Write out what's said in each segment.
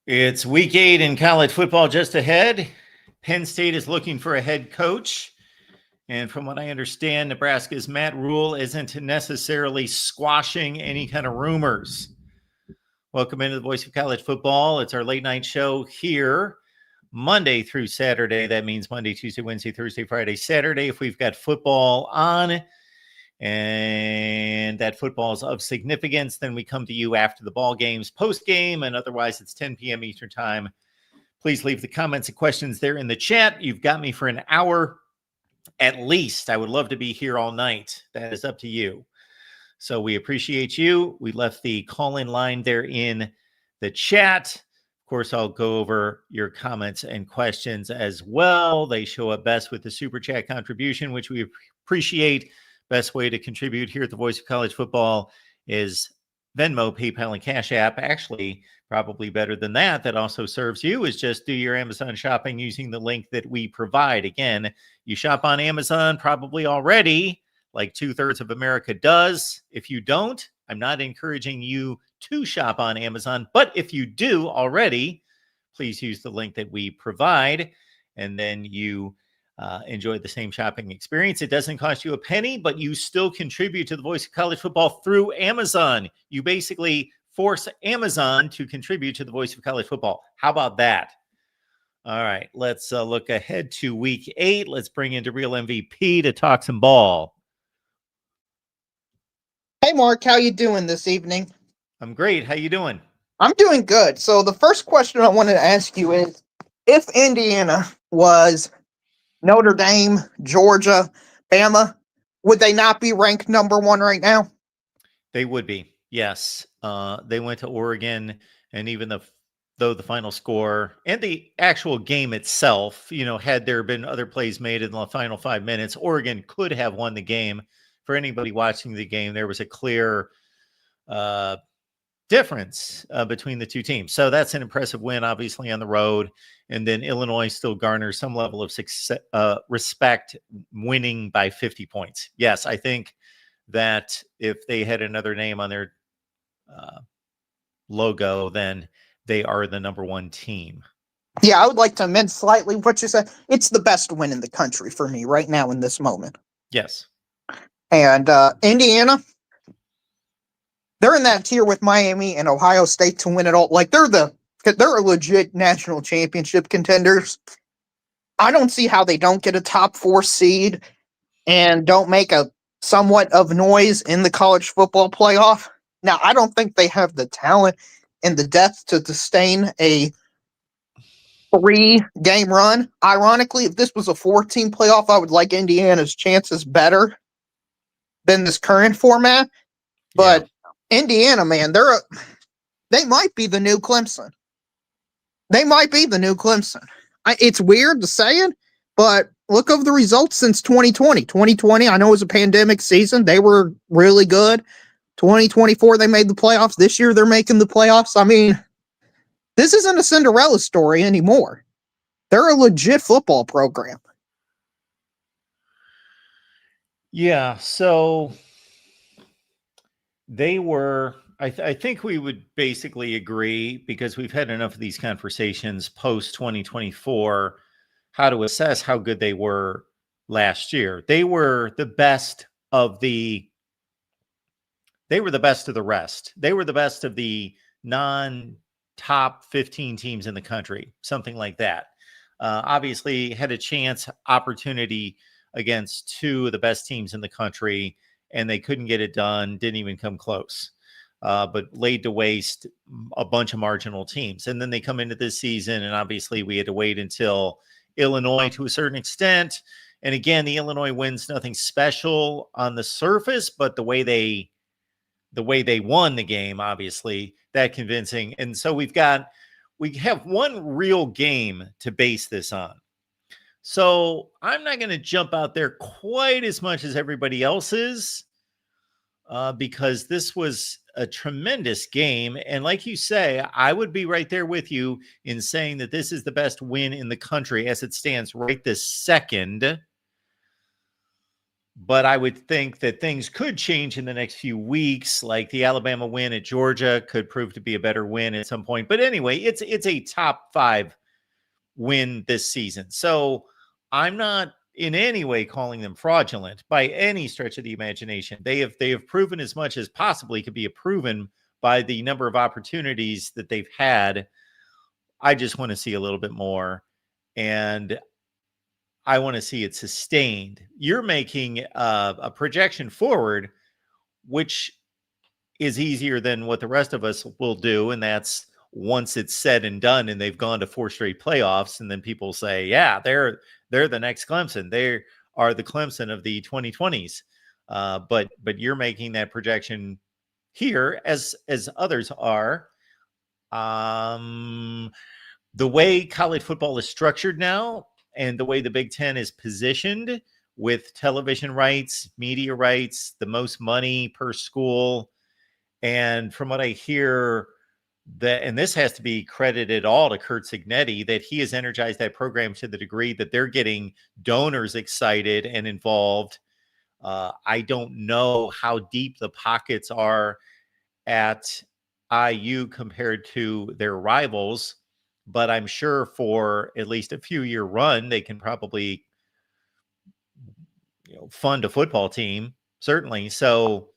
It's week 8 in college football just ahead. Penn State is looking for a head coach. And from what I understand, Nebraska's Matt Rule isn't necessarily squashing any kind of rumors. Welcome into the Voice of College Football. It's our late night show here, Monday through Saturday. That means Monday, Tuesday, Wednesday, Thursday, Friday, Saturday. If we've got football on and that football is of significance, then we come to you after the ball games, post game, and otherwise it's 10 p.m. Eastern time. Please leave the comments and questions there in the chat. You've got me for an hour at least. I would love to be here all night. That is up to you. So we appreciate you. We left the call-in line there in the chat. Of course, I'll go over your comments and questions as well. They show up best with the Super Chat contribution, which we appreciate. Best way to contribute here at the Voice of College Football is Venmo, PayPal, and Cash App. Actually, probably better than that. That also serves you is just do your Amazon shopping using the link that we provide. Again, you shop on Amazon probably already, like 2/3 of America does. If you don't, I'm not encouraging you to shop on Amazon. But if you do already, please use the link that we provide, and then you enjoy the same shopping experience. It doesn't cost you a penny, but you still contribute to the Voice of College Football through Amazon. You basically force Amazon to contribute to the Voice of College Football. How about that? All right, let's look ahead to week 8. Let's bring in the real MVP to talk some ball. Hey, Mark, how you doing this evening? I'm great. How you doing? I'm doing good. So the first question I wanted to ask you is, if Indiana was Notre Dame, Georgia, Bama, would they not be ranked number 1 right now? They would be, yes. They went to Oregon, and even though the final score and the actual game itself, had there been other plays made in the final 5 minutes, Oregon could have won the game. For anybody watching the game, there was a clear difference between the two teams. So that's an impressive win, obviously, on the road. And then Illinois still garners some level of success, respect, winning by 50 points. Yes, I think that if they had another name on their logo, then they are the number 1 team. Yeah, I would like to amend slightly what you said. It's the best win in the country for me right now in this moment. Yes. And Indiana, they're in that tier with Miami and Ohio State to win it all. Like, they're a legit national championship contenders. I don't see how they don't get a top 4 seed and don't make a somewhat of noise in the college football playoff. Now, I don't think they have the talent and the depth to sustain a 3-game run. Ironically, if this was a 14 playoff, I would like Indiana's chances better than this current format. But yeah. Indiana, man, they might be the new Clemson. They might be the new Clemson. It's weird to say it, but look over the results since 2020. 2020, I know it was a pandemic season. They were really good. 2024, they made the playoffs. This year, they're making the playoffs. I mean, this isn't a Cinderella story anymore. They're a legit football program. Yeah, so they were, I think we would basically agree, because we've had enough of these conversations post 2024, how to assess how good they were last year. They were the best of the rest. They were the best of the non-top 15 teams in the country, something like that. Obviously had a opportunity against 2 of the best teams in the country, and they couldn't get it done, didn't even come close, but laid to waste a bunch of marginal teams. And then they come into this season, and obviously we had to wait until Illinois to a certain extent. And again, the Illinois win's nothing special on the surface, but the way they won the game, obviously, that convincing. And so we have one real game to base this on. So I'm not going to jump out there quite as much as everybody else is, because this was a tremendous game. And like you say, I would be right there with you in saying that this is the best win in the country as it stands right this second. but I would think that things could change in the next few weeks. Like the Alabama win at Georgia could prove to be a better win at some point. But anyway, it's a top 5 win this season. So I'm not in any way calling them fraudulent by any stretch of the imagination. They have proven as much as possibly could be proven by the number of opportunities that they've had. I just want to see a little bit more, and I want to see it sustained. You're making a projection forward, which is easier than what the rest of us will do, and that's once it's said and done and they've gone to 4 straight playoffs, and then people say, yeah, they're the next Clemson. They are the Clemson of the 2020s. But you're making that projection here as others are. The way college football is structured now and the way the Big Ten is positioned with television rights, media rights, the most money per school. And from what I hear, and this has to be credited all to Curt Cignetti, that he has energized that program to the degree that they're getting donors excited and involved. I don't know how deep the pockets are at IU compared to their rivals, but I'm sure for at least a few-year run, they can probably fund a football team, certainly. So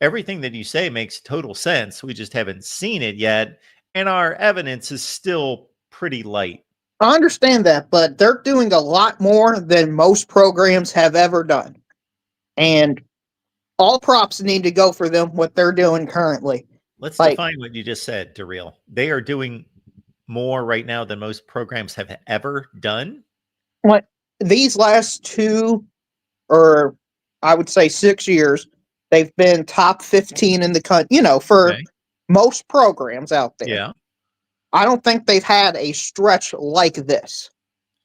everything that you say makes total sense. We just haven't seen it yet, and our evidence is still pretty light. I understand that, but they're doing a lot more than most programs have ever done. And all props need to go for them, what they're doing currently. Let's define what you just said, Daryl. They are doing more right now than most programs have ever done? What these last 2, or I would say 6 years, they've been top 15 in the country, for most programs out there. Yeah. I don't think they've had a stretch like this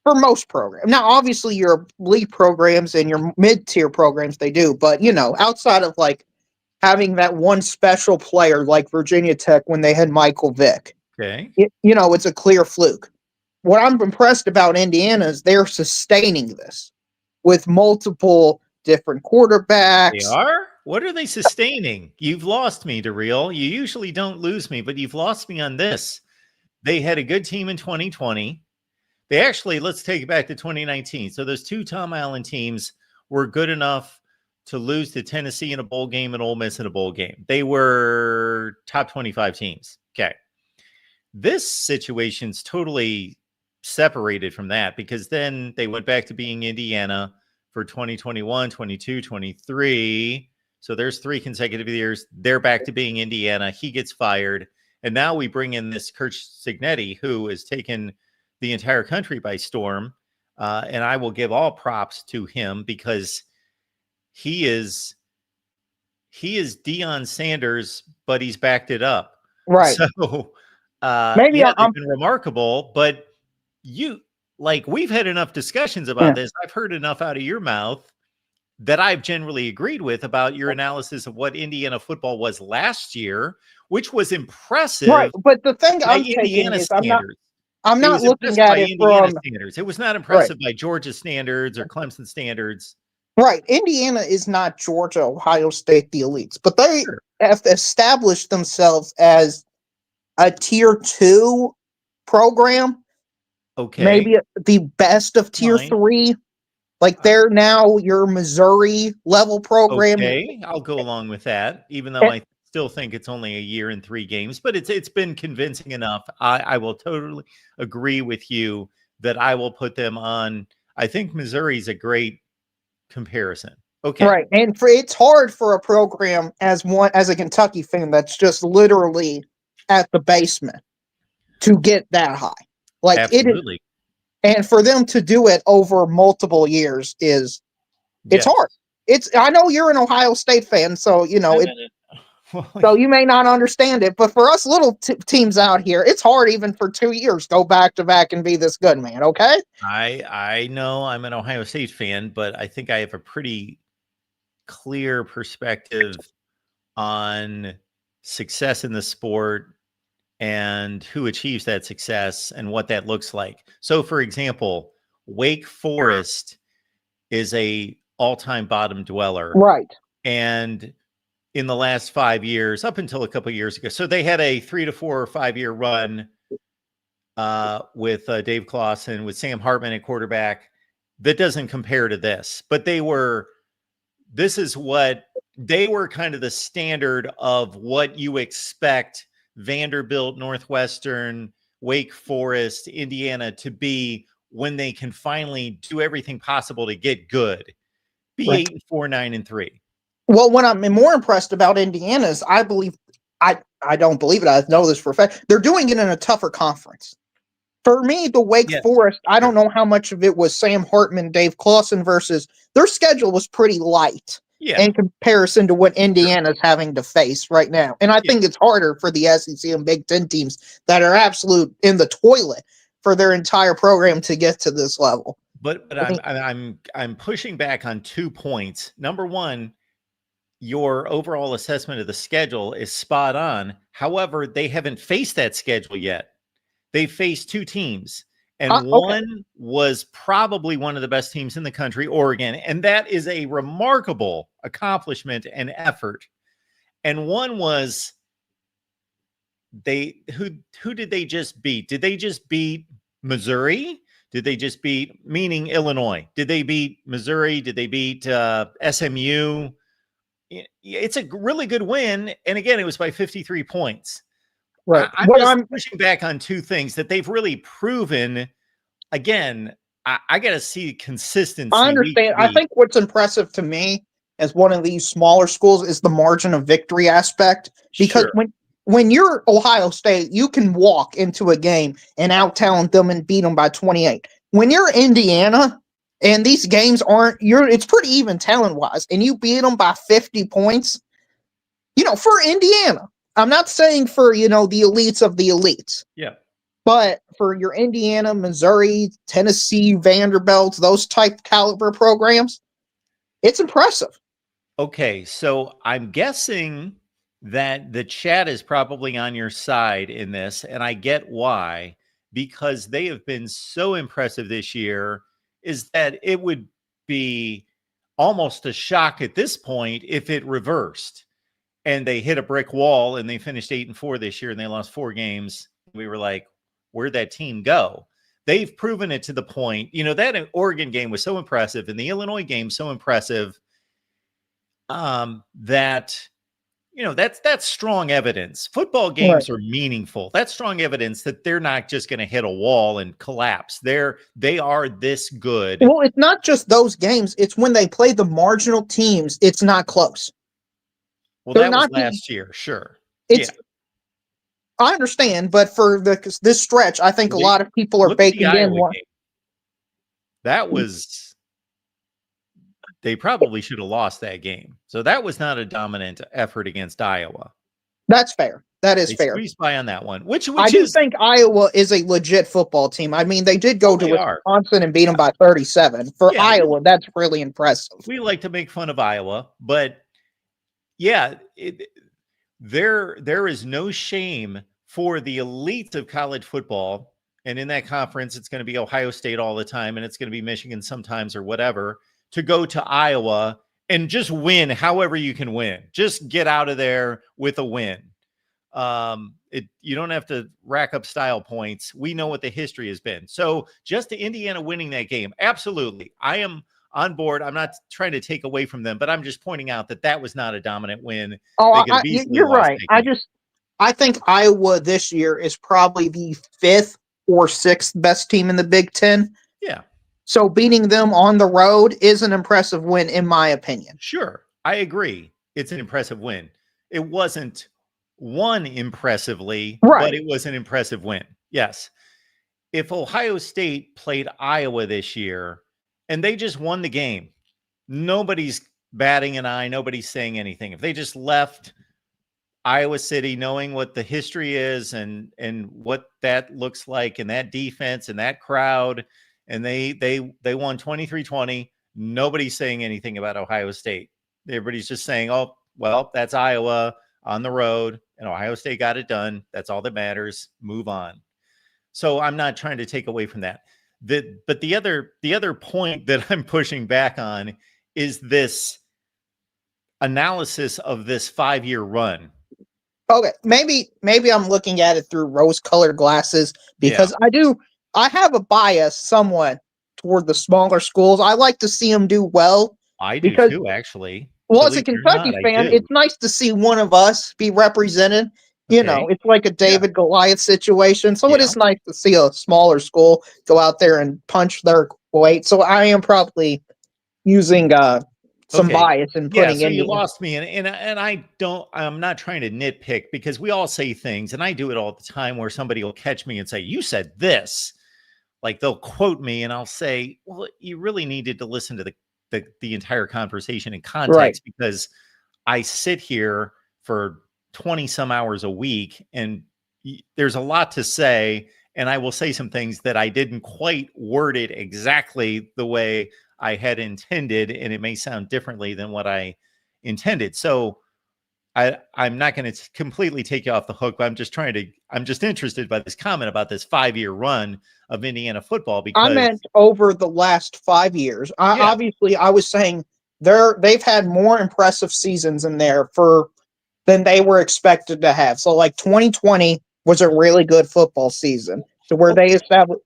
for most programs. Now, obviously, your league programs and your mid-tier programs, they do. But, outside of, having that one special player like Virginia Tech when they had Michael Vick, it's a clear fluke. What I'm impressed about Indiana is they're sustaining this with multiple different quarterbacks. They are? What are they sustaining? You've lost me, Daryl. You usually don't lose me, but you've lost me on this. They had a good team in 2020. They actually, let's take it back to 2019. So those 2 Tom Allen teams were good enough to lose to Tennessee in a bowl game and Ole Miss in a bowl game. They were top 25 teams. Okay. This situation's totally separated from that, because then they went back to being Indiana for 2021, 22, 23. So there's 3 consecutive years. They're back to being Indiana. He gets fired. And now we bring in this Curt Cignetti, who has taken the entire country by storm. And I will give all props to him, because he is Deion Sanders, but he's backed it up. Right. So maybe they've been remarkable, but we've had enough discussions about this. I've heard enough out of your mouth that I've generally agreed with about your analysis of what Indiana football was last year, which was impressive. Right, but the thing I'm taking is I'm not looking at it from standards. It was not impressive by Georgia standards or Clemson standards. Right. Indiana is not Georgia, Ohio State, the elites, but they have established themselves as a tier 2 program. Okay. Maybe the best of tier 3. They're now your Missouri level program. Okay, I'll go along with that, even though I still think it's only a year and 3 games, but it's been convincing enough. I will totally agree with you that I will put them on. I think Missouri's a great comparison. Okay. Right. And it's hard for a program as a Kentucky fan that's just literally at the basement to get that high. Absolutely. And for them to do it over multiple years it's hard. I know you're an Ohio State fan, so so you may not understand it, but for us little teams out here, it's hard even for 2 years go back to back and be this good, man. Okay. I know I'm an Ohio State fan, but I think I have a pretty clear perspective on success in the sport and who achieves that success and what that looks like. So, for example, Wake Forest is a all-time bottom dweller. Right. And in the last 5 years, up until a couple of years ago, so they had a 3 to 4 or 5 year run with Dave Clawson, with Sam Hartman at quarterback. That doesn't compare to this, but they were kind of the standard of what you expect Vanderbilt, Northwestern, Wake Forest, Indiana to be when they can finally do everything possible to get good. Be Right. 8-4, 9-3. Well, what I'm more impressed about Indiana is I don't believe it. I know this for a fact. They're doing it in a tougher conference. For me, the Wake Yes, Forest, I sure. don't know how much of it was Sam Hartman, Dave Clawson versus their schedule was pretty light in comparison to what Indiana's having to face right now. And I think it's harder for the SEC and Big Ten teams that are absolute in the toilet for their entire program to get to this level. But I'm pushing back on 2 points. Number one, your overall assessment of the schedule is spot on. However, they haven't faced that schedule yet. They faced 2 teams, and one was probably one of the best teams in the country, Oregon, and that is a remarkable accomplishment and effort. And one was who did they just beat? Did they just beat Missouri? Did they just beat, meaning Illinois? Did they beat Missouri? Did they beat SMU? It's a really good win. And again, it was by 53 points. Right. I'm pushing back on 2 things that they've really proven. Again, I got to see consistency. I understand. I think what's impressive to me as one of these smaller schools is the margin of victory aspect. Because when you're Ohio State, you can walk into a game and out-talent them and beat them by 28. When you're Indiana, and these games it's pretty even talent-wise, and you beat them by 50 points, for Indiana. I'm not saying for, the elites of the elites. Yeah. But for your Indiana, Missouri, Tennessee, Vanderbilt, those type caliber programs, it's impressive. Okay, so I'm guessing that the chat is probably on your side in this, and I get why, because they have been so impressive this year, is that it would be almost a shock at this point if it reversed and they hit a brick wall and they finished 8-4 this year and they lost 4 games. We were like, where'd that team go? They've proven it to the point, that Oregon game was so impressive and the Illinois game so impressive that, that's strong evidence. Football games are meaningful. That's strong evidence that they're not just going to hit a wall and collapse. They are this good. Well, it's not just those games. It's when they play the marginal teams, it's not close. Well, that was last year, sure. I understand, but for this stretch, I think a lot of people are baking in one. That was, they probably should have lost that game. So that was not a dominant effort against Iowa. That's fair. That is fair. Squeezed by on that one. Which I do think Iowa is a legit football team. I mean, they did go to Wisconsin and beat them by 37. For Iowa, that's really impressive. We like to make fun of Iowa, but yeah, there is no shame for the elite of college football. And in that conference, it's going to be Ohio State all the time, and it's going to be Michigan sometimes or whatever, to go to Iowa and just win however you can win. Just get out of there with a win. You don't have to rack up style points. We know what the history has been. So just to Indiana winning that game, absolutely. I am on board. I'm not trying to take away from them, but I'm just pointing out that was not a dominant win. Oh, you're right. I think Iowa this year is probably the 5th or 6th best team in the Big Ten. Yeah. So beating them on the road is an impressive win, in my opinion. Sure. I agree. It's an impressive win. It wasn't won impressively, but it was an impressive win. Yes. If Ohio State played Iowa this year and they just won the game, nobody's batting an eye. Nobody's saying anything. If they just left Iowa City knowing what the history is and what that looks like and that defense and that crowd, and they won 23-20, nobody's saying anything about Ohio State. Everybody's just saying, oh, well, that's Iowa on the road, and Ohio State got it done. That's all that matters. Move on. So I'm not trying to take away from that. But the other point that I'm pushing back on is this analysis of this 5-year run. Okay, maybe I'm looking at it through rose-colored glasses because I have a bias somewhat toward the smaller schools. I like to see them do well. I do too, actually. Well, as a Kentucky fan, it's nice to see one of us be represented. You know, it's like a David Goliath situation. So it is nice to see a smaller school go out there and punch their weight. So I am probably using some bias and putting so in. You lost me, and I'm not trying to nitpick, because we all say things, and I do it all the time, where somebody will catch me and say, "You said this," like they'll quote me, and I'll say, "Well, you really needed to listen to the entire conversation in context, because I sit here for 20 some hours a week, and there's a lot to say, and I will say some things that I didn't quite word it exactly the way I had intended, and it may sound differently than what I intended." So I'm not going to completely take you off the hook, but I'm just interested by this comment about this 5-year run of Indiana football, because I meant over the last 5 years. Obviously, I was saying they've had more impressive seasons in there than they were expected to have. So like 2020 was a really good football season to where they established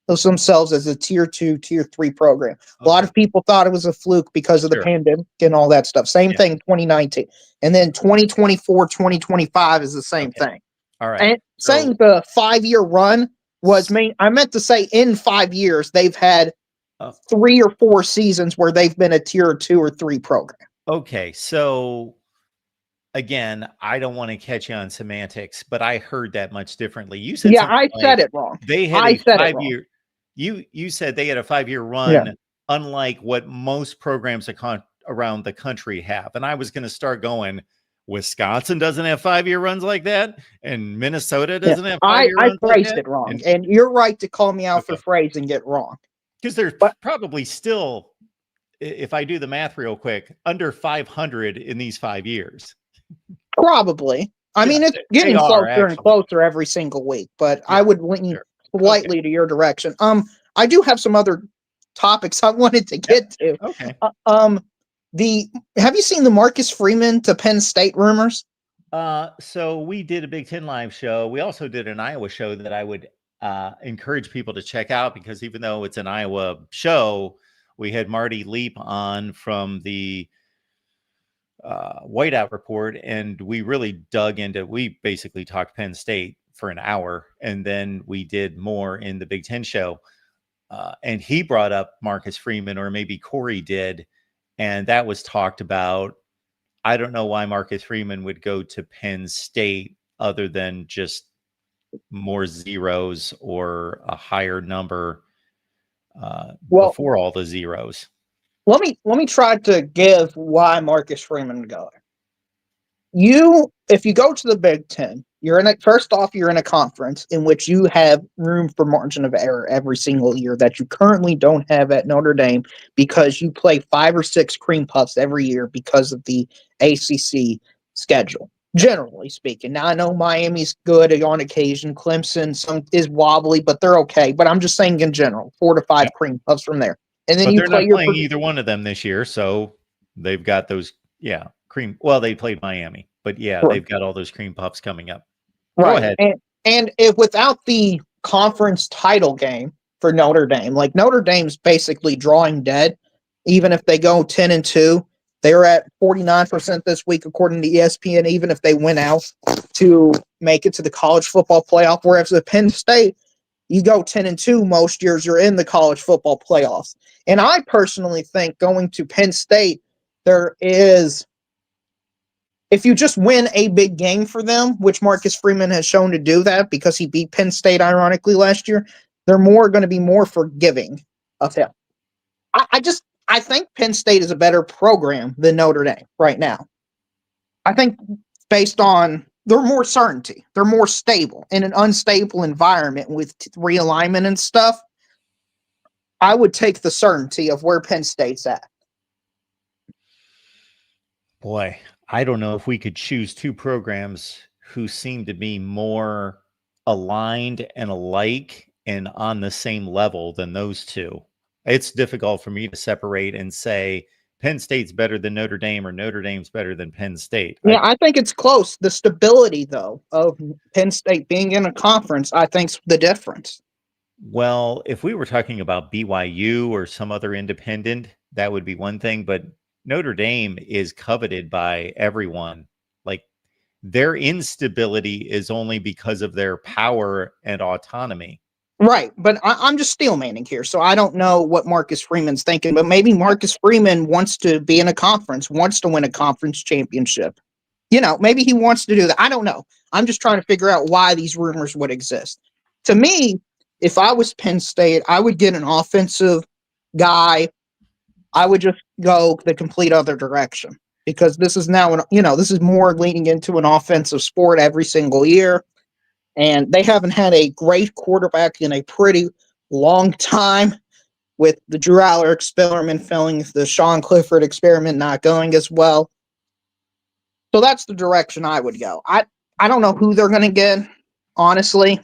themselves as a tier 2, tier 3 program. A lot of people thought it was a fluke because of the pandemic and all that stuff. Same thing in 2019. And then 2024, 2025 is the same thing. All right. And saying the 5-year run was I meant to say in 5 years, they've had 3 or 4 seasons where they've been a tier 2 or 3 program. Okay. So again, I don't want to catch you on semantics, but I heard that much differently. You said I said it wrong. They had a 5-year. You said they had a 5-year run, unlike what most programs around the country have. And I was going to start going, Wisconsin doesn't have 5-year runs like that, and Minnesota doesn't have 5-year runs like that. I phrased it wrong, and you're right to call me out for phrasing it wrong. Because there's probably still, if I do the math real quick, under 500 in these 5 years. Probably. I mean, it's getting closer and closer every single week, but I would lean slightly to your direction. I do have some other topics I wanted to get to. Okay. Have you seen the Marcus Freeman to Penn State rumors? So we did a Big Ten Live show. We also did an Iowa show that I would encourage people to check out, because even though it's an Iowa show, we had Marty Leap on from the Whiteout Report, and we really we basically talked Penn State for an hour, and then we did more in the Big Ten show. And he brought up Marcus Freeman, or maybe Corey did, and that was talked about. I don't know why Marcus Freeman would go to Penn State other than just more zeros or a higher number before all the zeros. Let me try to give why Marcus Freeman would go there. If you go to the Big Ten, you're in a conference in which you have room for margin of error every single year that you currently don't have at Notre Dame, because you play 5 or 6 cream puffs every year because of the ACC schedule, generally speaking. Now, I know Miami's good on occasion. Clemson is wobbly, but they're okay. But I'm just saying in general, 4 to 5 cream puffs from there. And then they're not playing either one of them this year, so they've got those cream. Well, they played Miami, but they've got all those cream puffs coming up. Go ahead. And if without the conference title game for Notre Dame, like Notre Dame's basically drawing dead. Even if they go 10-2, they're at 49% this week according to ESPN. Even if they win out to make it to the college football playoff, whereas at Penn State, you go 10-2 most years, you're in the college football playoffs. And I personally think going to Penn State, if you just win a big game for them, which Marcus Freeman has shown to do that because he beat Penn State ironically last year, they're going to be more forgiving of him. I think Penn State is a better program than Notre Dame right now. I think based on they're more certainty. They're more stable in an unstable environment with realignment and stuff. I would take the certainty of where Penn State's at. Boy, I don't know if we could choose 2 programs who seem to be more aligned and alike and on the same level than those 2. It's difficult for me to separate and say Penn State's better than Notre Dame or Notre Dame's better than Penn State. Yeah, I think it's close. The stability, though, of Penn State being in a conference, I think's the difference. Well, if we were talking about BYU or some other independent, that would be one thing. But Notre Dame is coveted by everyone. Like, their instability is only because of their power and autonomy. Right, but I'm just steel manning here, so I don't know what Marcus Freeman's thinking, but maybe Marcus Freeman wants to be in a conference, wants to win a conference championship. You know, maybe he wants to do that. I don't know. I'm just trying to figure out why these rumors would exist. To me, if I was Penn State, I would get an offensive guy. I would just go the complete other direction because this is now, this is more leaning into an offensive sport every single year. And they haven't had a great quarterback in a pretty long time, with the Drew Aller experiment failing, the Sean Clifford experiment not going as well. So that's the direction I would go. I don't know who they're going to get, honestly.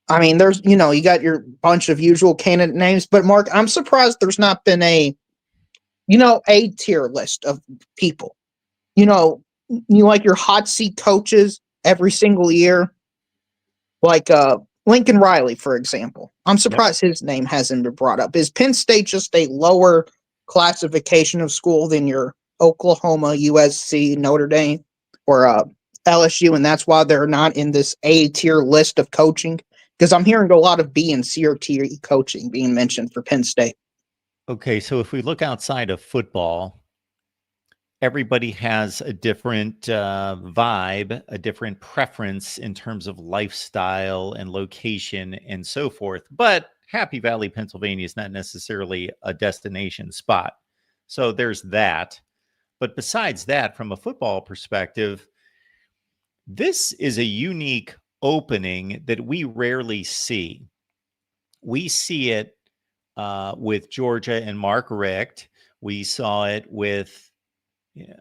I mean, there's, you got your bunch of usual candidate names, but Mark, I'm surprised there's not been a tier list of people. You like your hot seat coaches every single year. Like Lincoln Riley, for example. I'm surprised his name hasn't been brought up. Is Penn State just a lower classification of school than your Oklahoma, USC, Notre Dame, or LSU, and that's why they're not in this A-tier list of coaching? Because I'm hearing a lot of B and C tier coaching being mentioned for Penn State. Okay, so if we look outside of football, everybody has a different vibe, a different preference in terms of lifestyle and location and so forth. But Happy Valley, Pennsylvania is not necessarily a destination spot. So there's that. But besides that, from a football perspective, this is a unique opening that we rarely see. We see it with Georgia and Mark Richt. We saw it with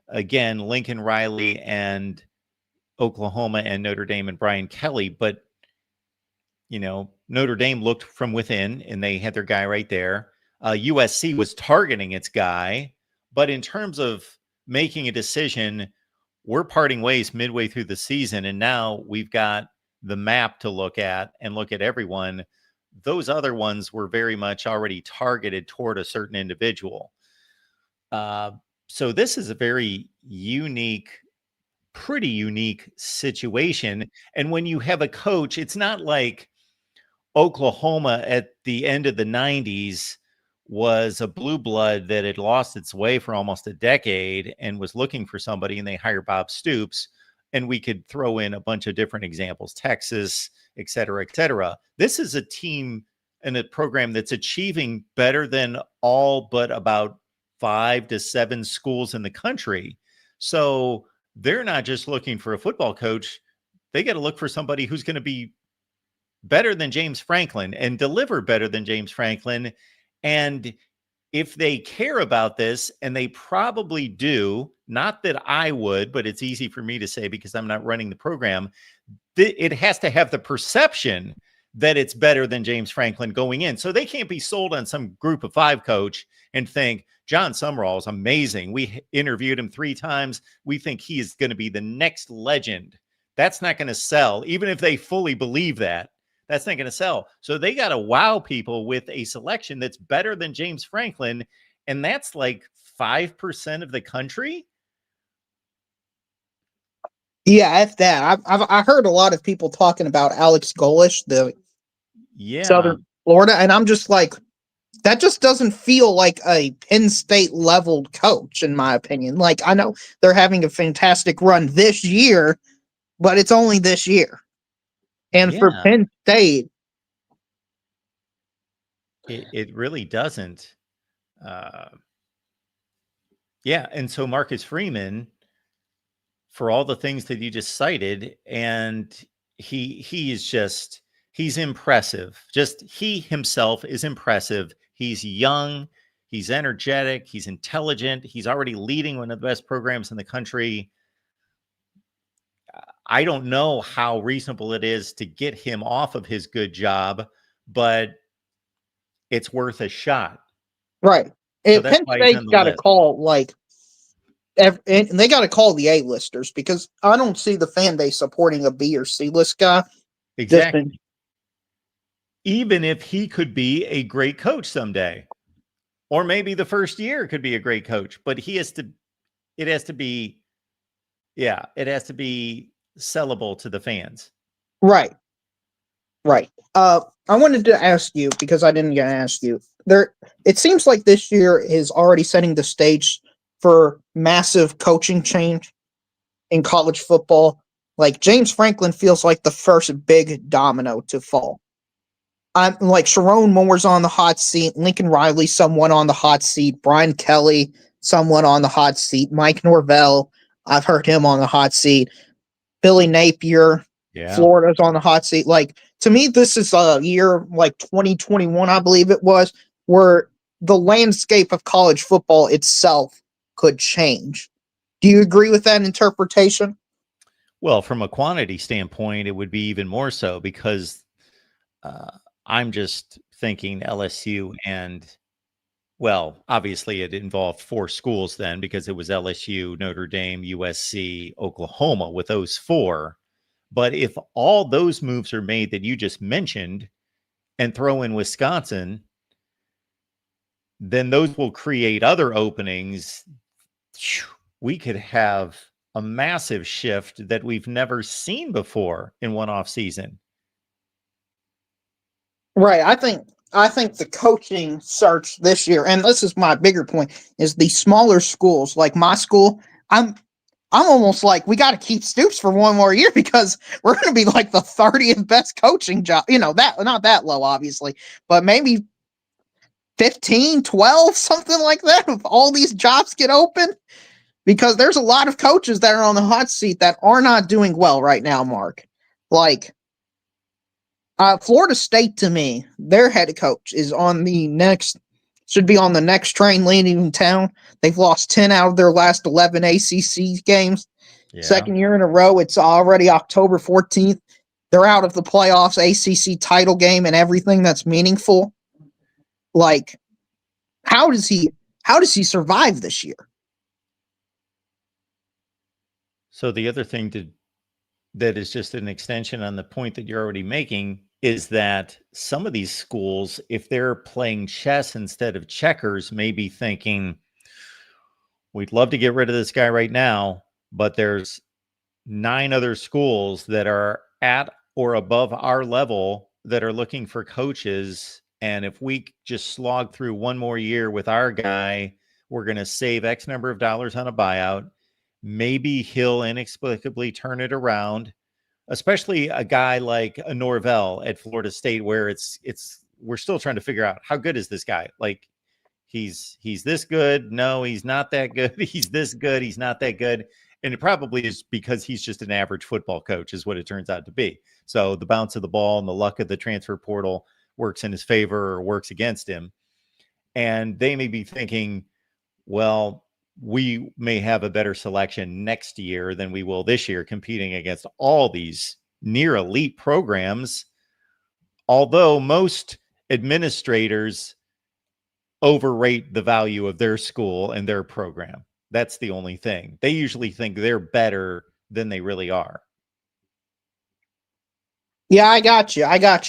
again, Lincoln Riley and Oklahoma and Notre Dame and Brian Kelly. But, Notre Dame looked from within and they had their guy right there. USC was targeting its guy. But in terms of making a decision, we're parting ways midway through the season. And now we've got the map to look at and look at everyone. Those other ones were very much already targeted toward a certain individual. So this is a very pretty unique situation. And when you have a coach, it's not like Oklahoma at the end of the 90s was a blue blood that had lost its way for almost a decade and was looking for somebody, and they hire Bob Stoops. And we could throw in a bunch of different examples, Texas, et cetera, et cetera. This is a team and a program that's achieving better than all but about 5 to 7 schools in the country. So they're not just looking for a football coach. They got to look for somebody who's going to be better than James Franklin and deliver better than James Franklin. And if they care about this, and they probably do, not that I would, but it's easy for me to say because I'm not running the program, it has to have the perception that it's better than James Franklin going in. So they can't be sold on some group of 5 coach and think John Sumrall is amazing. We interviewed him 3 times. We think he is going to be the next legend. That's not going to sell. Even if they fully believe that, that's not going to sell. So they got to wow people with a selection that's better than James Franklin. And that's like 5% of the country. Yeah, if that. I heard a lot of people talking about Alex Golish, the Southern Florida, and I'm just like, that just doesn't feel like a Penn State leveled coach, in my opinion. Like, I know they're having a fantastic run this year, but it's only this year. And for Penn State, it really doesn't. And so Marcus Freeman, for all the things that you just cited, and he's impressive. Just he himself is impressive. He's young, he's energetic, he's intelligent, he's already leading one of the best programs in the country. I don't know how reasonable it is to get him off of his good job, but it's worth a shot. Right. So that's Penn why he's State's on the got to list. call and they got to call the A-listers because I don't see the fan base supporting a B or C list guy. Exactly. Even if he could be a great coach someday, or maybe the first year could be a great coach, but it has to be sellable to the fans. Right. I wanted to ask you because I didn't get to ask you. It seems like this year is already setting the stage for massive coaching change in college football. Like James Franklin feels like the first big domino to fall. I'm like Sharon Moore's on the hot seat, Lincoln Riley somewhat on the hot seat, Brian Kelly somewhat on the hot seat, Mike Norvell, I've heard him on the hot seat, Billy Napier, Florida's on the hot seat. Like to me, this is a year like 2021, I believe it was, where the landscape of college football itself could change. Do you agree with that interpretation? Well, from a quantity standpoint, it would be even more so because I'm just thinking LSU and, well, obviously it involved 4 schools then because it was LSU, Notre Dame, USC, Oklahoma with those 4. But if all those moves are made that you just mentioned and throw in Wisconsin, then those will create other openings. We could have a massive shift that we've never seen before in one off season. Right. I think the coaching search this year, and this is my bigger point, is the smaller schools like my school. I'm almost like we got to keep Stoops for one more year because we're going to be like the 30th best coaching job. That not that low, obviously, but maybe 15, 12, something like that. If all these jobs get open, because there's a lot of coaches that are on the hot seat that are not doing well right now, Mark. Like Florida State, to me, their head coach should be on the next train leaving town. They've lost 10 out of their last 11 ACC games. Yeah. Second year in a row. It's already October 14th. They're out of the playoffs, ACC title game, and everything that's meaningful. Like, how does he survive this year? So the other thing that is just an extension on the point that you're already making is that some of these schools, if they're playing chess instead of checkers, may be thinking, we'd love to get rid of this guy right now, but there's 9 other schools that are at or above our level that are looking for coaches. And if we just slog through one more year with our guy, we're going to save X number of dollars on a buyout. Maybe he'll inexplicably turn it around, especially a guy like a Norvell at Florida State, where we're still trying to figure out how good is this guy. Like he's this good. No, he's not that good. He's this good. He's not that good. And it probably is because he's just an average football coach is what it turns out to be. So the bounce of the ball and the luck of the transfer portal works in his favor or works against him. And they may be thinking, well, we may have a better selection next year than we will this year, competing against all these near elite programs. Although most administrators overrate the value of their school and their program. That's the only thing. They usually think they're better than they really are. Yeah, I got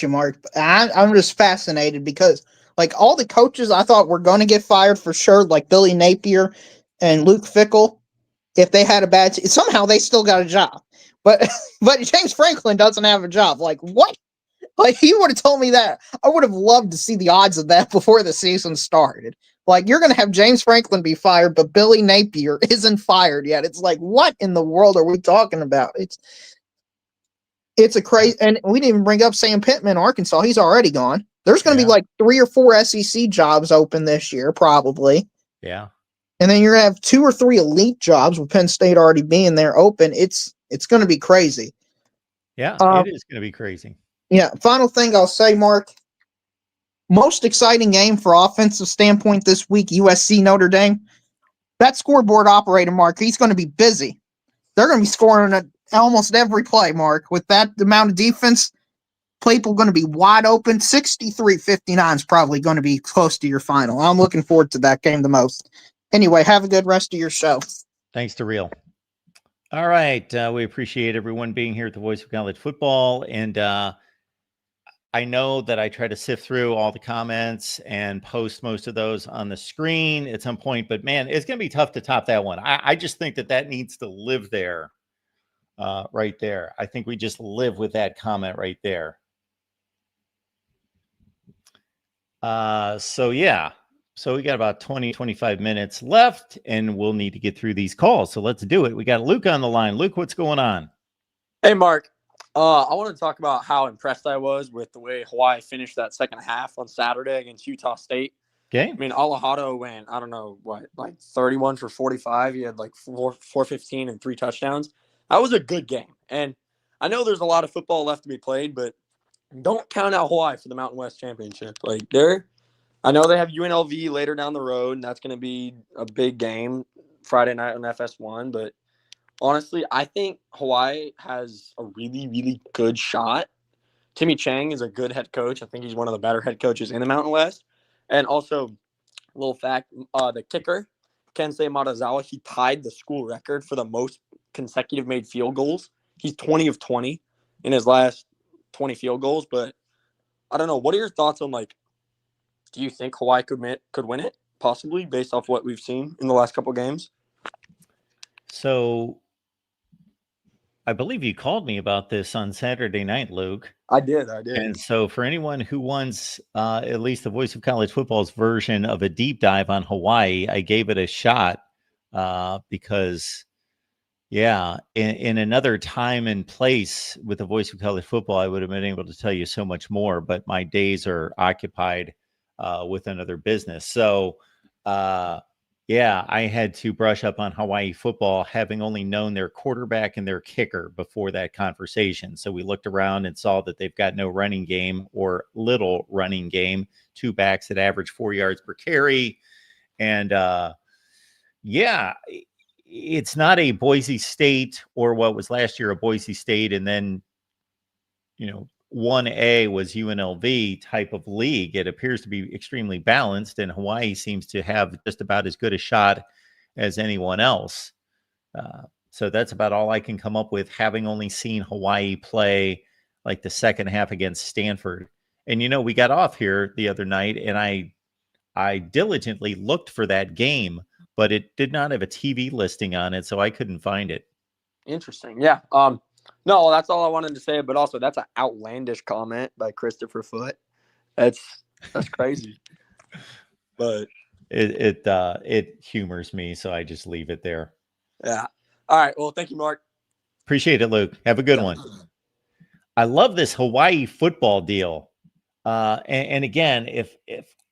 you, Mark. I'm just fascinated because like all the coaches I thought were going to get fired for sure, like Billy Napier and Luke Fickell, if they had a bad somehow they still got a job. But James Franklin doesn't have a job. Like what? Like he would have told me that. I would have loved to see the odds of that before the season started. Like you're going to have James Franklin be fired, but Billy Napier isn't fired yet. It's like, what in the world are we talking about? It's a crazy, and we didn't even bring up Sam Pittman, Arkansas. He's already gone. There's going to be like 3 or 4 SEC jobs open this year, probably. Yeah. And then you're going to have 2 or 3 elite jobs with Penn State already being there open. It's going to be crazy. Yeah, it is going to be crazy. Yeah. Final thing I'll say, Mark. Most exciting game for offensive standpoint this week, USC Notre Dame. That scoreboard operator, Mark, he's going to be busy. They're going to be scoring at almost every play, Mark. With that amount of defense, People going to be wide open. 63-59 is probably going to be close to your final. I'm looking forward to that game the most. Anyway, have a good rest of your show. Thanks to Real. All right. We appreciate everyone being here at the Voice of College Football. And I know that I try to sift through all the comments and post most of those on the screen at some point. But, man, it's going to be tough to top that one. I just think that needs to live there, right there. I think we just live with that comment right there. So we got about 25 minutes left, and we'll need to get through these calls. So let's do it. We got Luke on the line. Luke, what's going on? Hey, Mark. I want to talk about how impressed I was with the way Hawaii finished that second half on Saturday against Utah State. Okay. I mean, Alejado went, I don't know, like 31 for 45. He had like 415 and 3 touchdowns. That was a good game. And I know there's a lot of football left to be played, but don't count out Hawaii for the Mountain West Championship. Like, I know they have UNLV later down the road, and that's going to be a big game Friday night on FS1. But honestly, I think Hawaii has a really, really good shot. Timmy Chang is a good head coach. I think he's one of the better head coaches in the Mountain West. And also, a little fact, the kicker, Kensei Matazawa, he tied the school record for the most consecutive made field goals. He's 20 of 20 in his last 20 field goals. But I don't know. What are your thoughts on, like, do you think Hawaii could win it, possibly, based off what we've seen in the last couple games? So I believe you called me about this on Saturday night, Luke. I did. And so for anyone who wants at least the Voice of College Football's version of a deep dive on Hawaii, I gave it a shot because, in another time and place with the Voice of College Football, I would have been able to tell you so much more, but my days are occupied with another business. So, I had to brush up on Hawaii football, having only known their quarterback and their kicker before that conversation. So we looked around and saw that they've got no running game or little running game, 2 backs that average 4 yards per carry. And it's not a Boise State or what was last year a Boise State. And then, 1A was UNLV type of league. It appears to be extremely balanced, and Hawaii seems to have just about as good a shot as anyone else. So that's about all I can come up with, having only seen Hawaii play like the second half against Stanford. And, we got off here the other night, and I diligently looked for that game, but it did not have a TV listing on it, so I couldn't find it. Interesting. Yeah. No, that's all I wanted to say. But also, that's an outlandish comment by Christopher Foote. That's crazy. But it humors me, so I just leave it there. Yeah. All right. Well, thank you, Mark. Appreciate it, Luke. Have a good one. I love this Hawaii football deal. And again, if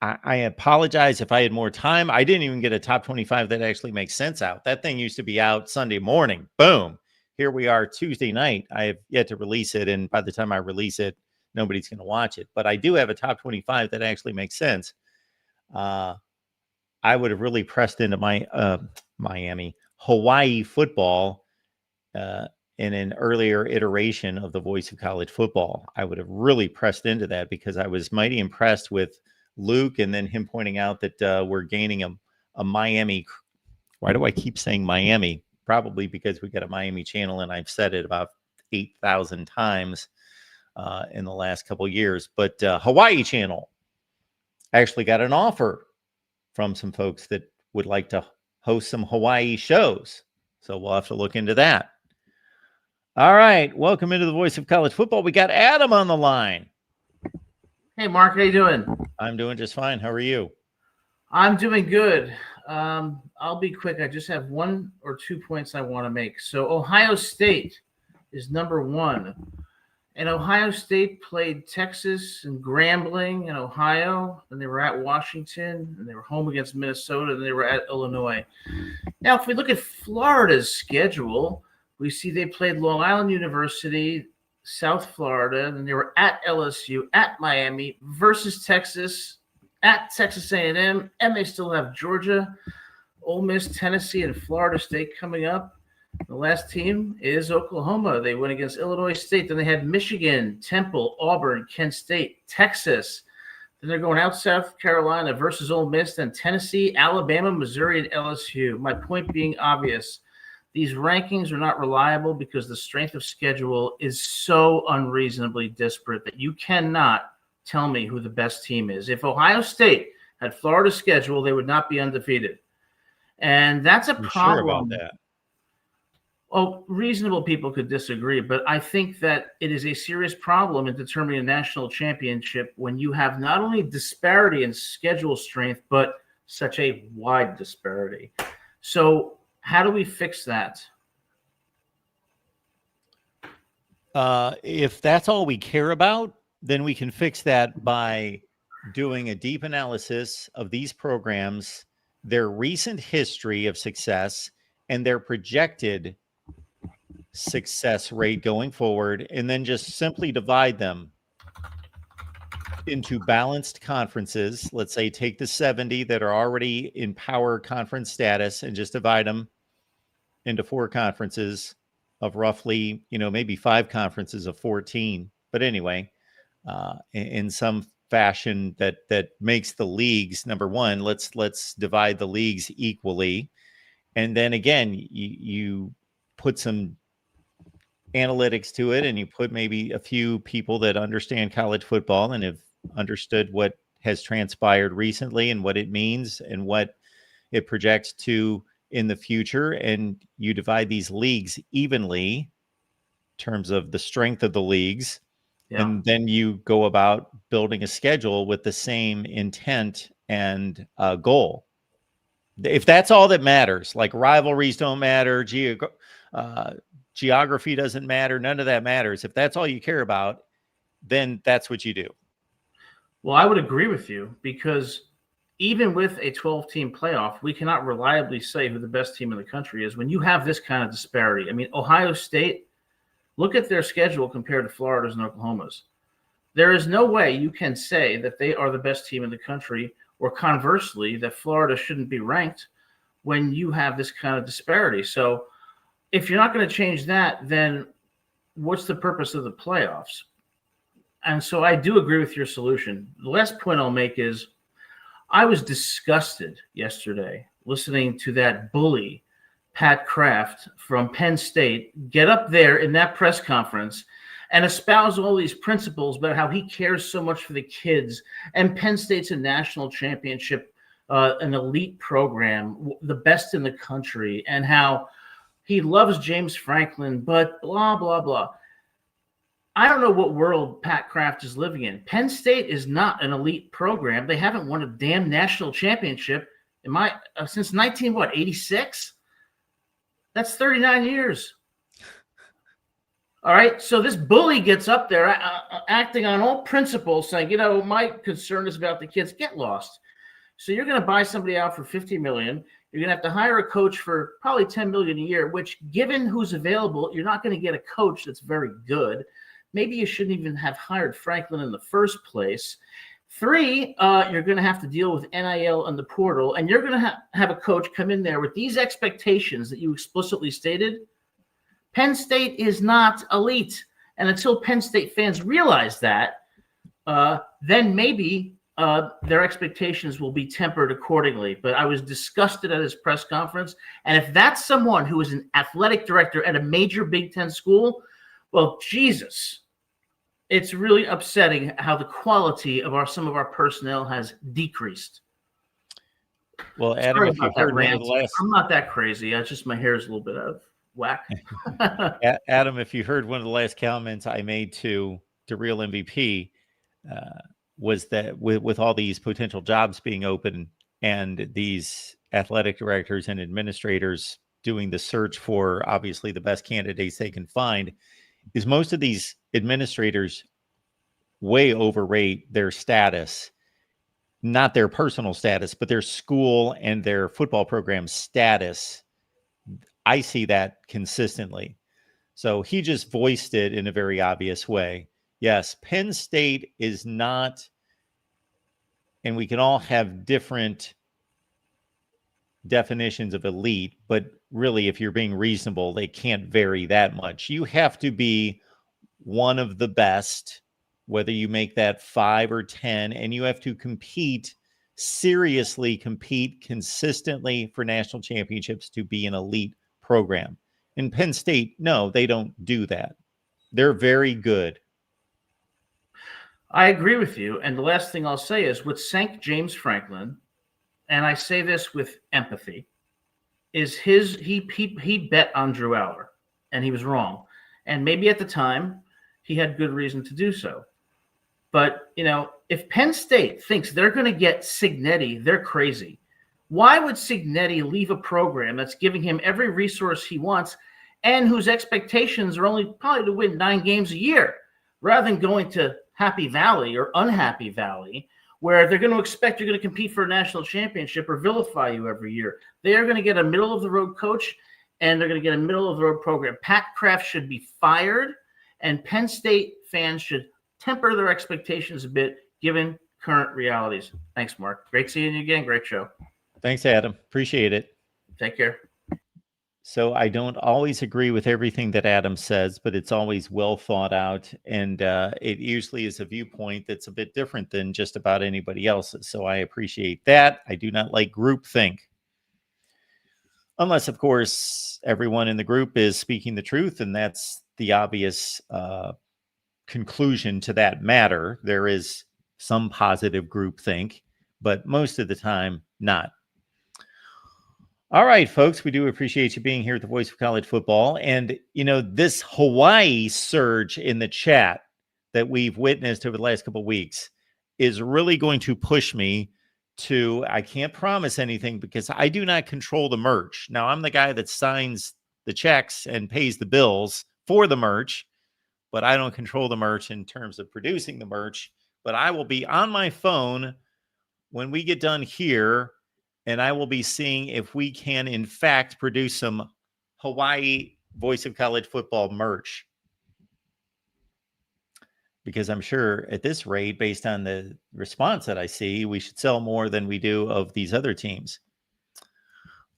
I apologize if I had more time, I didn't even get a top 25 that actually makes sense out. That thing used to be out Sunday morning. Boom. Here we are Tuesday night. I have yet to release it. And by the time I release it, nobody's going to watch it. But I do have a top 25 that actually makes sense. I would have really pressed into my Hawaii football in an earlier iteration of the Voice of College Football. I would have really pressed into that because I was mighty impressed with Luke and then him pointing out that we're gaining a Miami. Why do I keep saying Miami? Probably because we got a Miami channel, and I've said it about 8,000 times in the last couple of years. But Hawaii channel actually got an offer from some folks that would like to host some Hawaii shows. So we'll have to look into that. All right. Welcome into the Voice of College Football. We got Adam on the line. Hey, Mark. How you doing? I'm doing just fine. How are you? I'm doing good. I'll be quick. I just have 1 or 2 points I want to make. So Ohio State is number 1. And Ohio State played Texas and Grambling in Ohio. And they were at Washington. And they were home against Minnesota. And they were at Illinois. Now, if we look at Florida's schedule, we see they played Long Island University, South Florida. And they were at LSU, at Miami, versus Texas, at Texas A&M, and they still have Georgia, Ole Miss, Tennessee, and Florida State coming up. The last team is Oklahoma. They went against Illinois State. Then they had Michigan, Temple, Auburn, Kent State, Texas. Then they're going out South Carolina versus Ole Miss, then Tennessee, Alabama, Missouri, and LSU. My point being obvious. These rankings are not reliable because the strength of schedule is so unreasonably disparate that you cannot tell me who the best team is. If Ohio State had Florida's schedule, they would not be undefeated. And that's a You're problem. sure about that? Well, reasonable people could disagree, but I think that it is a serious problem in determining a national championship when you have not only disparity in schedule strength, but such a wide disparity. So how do we fix that? If that's all we care about, then we can fix that by doing a deep analysis of these programs, their recent history of success, and their projected success rate going forward, and then just simply divide them into balanced conferences. Let's say take the 70 that are already in power conference status and just divide them into 4 conferences of roughly, maybe 5 conferences of 14. But anyway, in some fashion that makes the leagues, number one, let's divide the leagues equally. And then again, you put some analytics to it, and you put maybe a few people that understand college football and have understood what has transpired recently and what it means and what it projects to in the future, and you divide these leagues evenly in terms of the strength of the leagues. Yeah. And then you go about building a schedule with the same intent and goal. If that's all that matters, like rivalries don't matter, geography doesn't matter, none of that matters. If that's all you care about, then that's what you do. Well, I would agree with you, because even with a 12-team playoff, we cannot reliably say who the best team in the country is when you have this kind of disparity. I mean, Ohio State, look at their schedule compared to Florida's and Oklahoma's. There is no way you can say that they are the best team in the country, or conversely, that Florida shouldn't be ranked when you have this kind of disparity. So if you're not going to change that, then what's the purpose of the playoffs? And so I do agree with your solution. The last point I'll make is I was disgusted yesterday listening to that bully, Pat Kraft from Penn State, get up there in that press conference and espouse all these principles about how he cares so much for the kids, and Penn State's a national championship, an elite program, the best in the country, and how he loves James Franklin, but blah, blah, blah. I don't know what world Pat Kraft is living in. Penn State is not an elite program. They haven't won a damn national championship since 86? That's 39 years. All right, so this bully gets up there acting on all principles, saying, my concern is about the kids. Get lost. So you're going to buy somebody out for $50 million. You're going to have to hire a coach for probably $10 million a year, which, given who's available, you're not going to get a coach that's very good. Maybe you shouldn't even have hired Franklin in the first place. 3, you're going to have to deal with NIL and the portal, and you're going to have a coach come in there with these expectations that you explicitly stated. Penn State is not elite. And until Penn State fans realize that, then maybe their expectations will be tempered accordingly. But I was disgusted at his press conference. And if that's someone who is an athletic director at a major Big Ten school, well, Jesus, it's really upsetting how the quality of some of our personnel has decreased. Well, Adam, if you heard one of the last, I'm not that crazy. It's just my hair is a little bit out of whack. Adam, if you heard one of the last comments I made to Real MVP, was that with all these potential jobs being open and these athletic directors and administrators doing the search for obviously the best candidates they can find, is most of these administrators way overrate their status, not their personal status, but their school and their football program status. I see that consistently. So he just voiced it in a very obvious way. Yes, Penn State is not, and we can all have different definitions of elite, but really, if you're being reasonable, they can't vary that much. You have to be one of the best, whether you make that 5 or 10, and you have to seriously compete consistently for national championships to be an elite program. In Penn State, no, they don't do that. They're very good. I agree with you. And the last thing I'll say is what sank James Franklin, and I say this with empathy, is he bet on Drew Aller, and he was wrong. And maybe at the time he had good reason to do so. But, if Penn State thinks they're going to get Cignetti, they're crazy. Why would Cignetti leave a program that's giving him every resource he wants and whose expectations are only probably to win 9 games a year, rather than going to Happy Valley or Unhappy Valley, where they're going to expect you're going to compete for a national championship or vilify you every year? They are going to get a middle-of-the-road coach, and they're going to get a middle-of-the-road program. Pat Kraft should be fired, and Penn State fans should temper their expectations a bit, given current realities. Thanks, Mark. Great seeing you again. Great show. Thanks, Adam. Appreciate it. Take care. So I don't always agree with everything that Adam says, but it's always well thought out. And it usually is a viewpoint that's a bit different than just about anybody else's. So I appreciate that. I do not like groupthink. Unless, of course, everyone in the group is speaking the truth, and that's the obvious conclusion to that matter. There is some positive groupthink, but most of the time, not. All right, folks, we do appreciate you being here at the Voice of College Football. And, this Hawaii surge in the chat that we've witnessed over the last couple of weeks is really going to push me to, I can't promise anything because I do not control the merch. Now, I'm the guy that signs the checks and pays the bills for the merch, but I don't control the merch in terms of producing the merch. But I will be on my phone when we get done here, and I will be seeing if we can, in fact, produce some Hawaii Voice of College Football merch. Because I'm sure at this rate, based on the response that I see, we should sell more than we do of these other teams.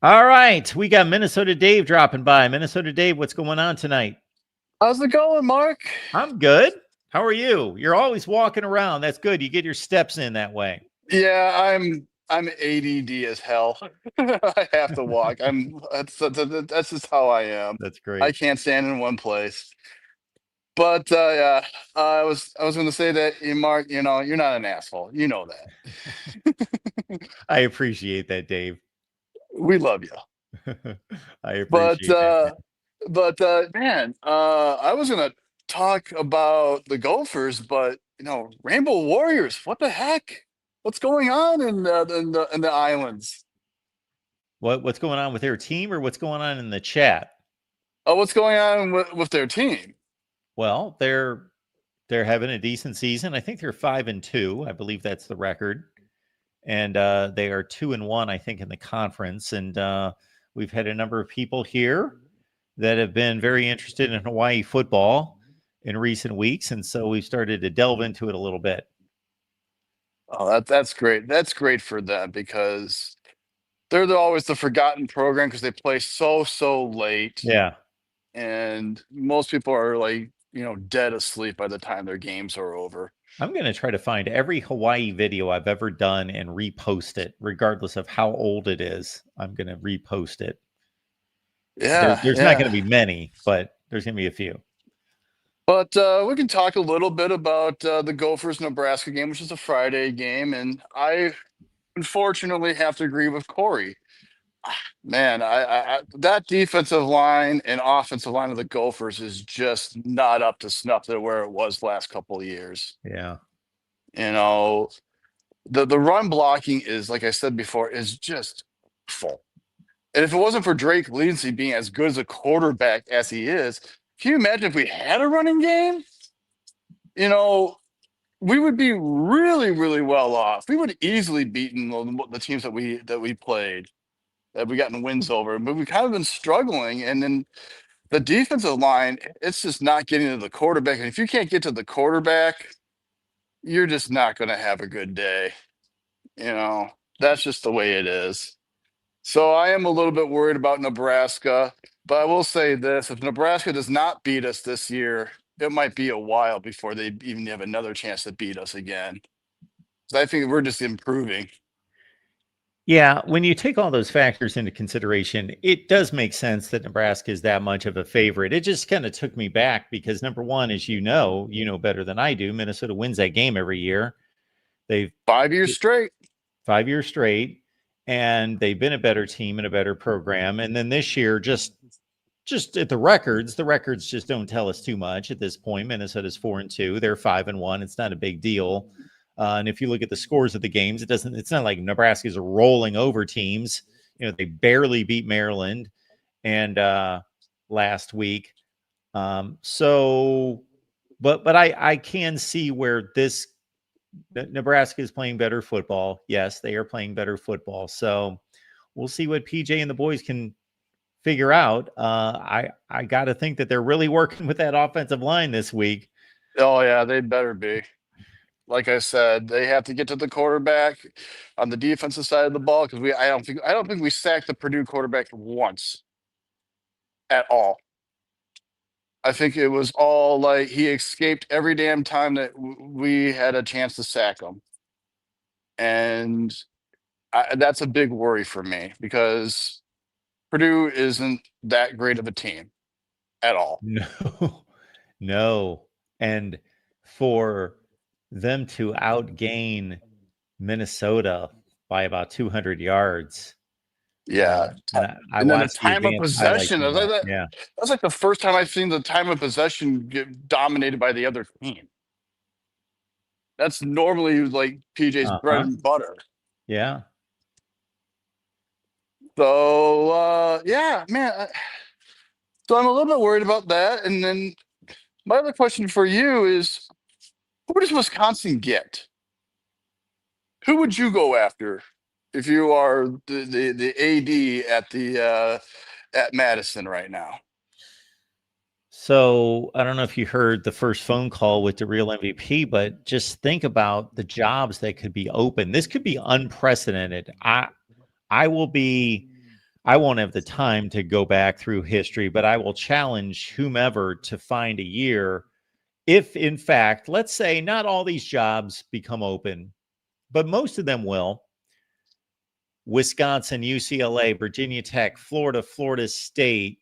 All right. We got Minnesota Dave dropping by. Minnesota Dave, what's going on tonight? How's it going, Mark? I'm good. How are you? You're always walking around. That's good. You get your steps in that way. Yeah, I'm ADD as hell. I have to walk. That's just how I am. That's great. I can't stand in one place. But yeah, I was going to say that, Mark, you're not an asshole. You know that. I appreciate that, Dave. We love you. I appreciate that. But man, I was going to talk about the Gophers, but Rainbow Warriors. What the heck? What's going on in the islands? What's going on with their team, or what's going on in the chat? Oh, what's going on with their team? Well, they're having a decent season. I think they're 5-2. I believe that's the record, and they are 2-1. I think in the conference. And we've had a number of people here that have been very interested in Hawaii football in recent weeks, and so we've started to delve into it a little bit. Oh, that's great. That's great for them because they're always the forgotten program because they play so late. Yeah. And most people are dead asleep by the time their games are over. I'm going to try to find every Hawaii video I've ever done and repost it, regardless of how old it is. I'm going to repost it. Yeah. There's not going to be many, but there's going to be a few. But we can talk a little bit about the Gophers-Nebraska game, which is a Friday game. And I unfortunately have to agree with Corey. Man, I that defensive line and offensive line of the Gophers is just not up to snuff to where it was last couple of years. Yeah. The run blocking is, like I said before, is just full. And if it wasn't for Drake Lindsey being as good as a quarterback as he is, can you imagine if we had a running game? We would be really, really well off. We would have easily beaten the teams that we played, that we gotten wins over. But we've kind of been struggling. And then the defensive line, it's just not getting to the quarterback. And if you can't get to the quarterback, you're just not going to have a good day. That's just the way it is. So I am a little bit worried about Nebraska, but I will say this: if Nebraska does not beat us this year, it might be a while before they even have another chance to beat us again. So I think we're just improving. Yeah, when you take all those factors into consideration, it does make sense that Nebraska is that much of a favorite. It just kind of took me back because number one, as you know better than I do, Minnesota wins that game every year. They've 5 years straight. 5 years straight, and they've been a better team and a better program. And then this year, just at the records just don't tell us too much at this point. Minnesota's 4-2, they're 5-1. It's not a big deal. And if you look at the scores of the games, it's not like Nebraska's rolling over teams. They barely beat Maryland and last week. But I can see where Nebraska is playing better football. Yes, they are playing better football. So we'll see what PJ and the boys can figure out. I got to think that they're really working with that offensive line this week. Oh yeah, they better be. Like I said, they have to get to the quarterback on the defensive side of the ball because I don't think we sacked the Purdue quarterback once at all. I think it was all like he escaped every damn time that we had a chance to sack him, and that's a big worry for me because Purdue isn't that great of a team at all. No. And for them to outgain Minnesota by about 200 yards. Yeah. I And then the watched the time of advanced highlights possession. of that. Yeah. That's like the first time I've seen the time of possession get dominated by the other team. That's normally like PJ's bread and butter. Yeah. So, yeah, man. So I'm a little bit worried about that. And then my other question for you is, who does Wisconsin get? Who would you go after if you are the AD at Madison right now? So I don't know if you heard the first phone call with the real MVP, but just think about the jobs that could be open. This could be unprecedented. I won't have the time to go back through history, but I will challenge whomever to find a year if, in fact, let's say not all these jobs become open, but most of them will. Wisconsin, UCLA, Virginia Tech, Florida, Florida State,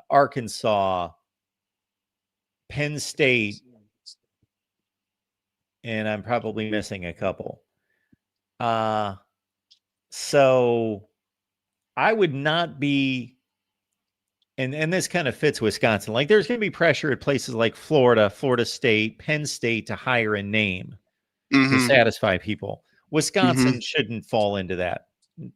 Arkansas, Penn State, and I'm probably missing a couple. So I would not be, and this kind of fits Wisconsin. Like there's going to be pressure at places like Florida, Florida State, Penn State to hire a name to satisfy people. Wisconsin shouldn't fall into that.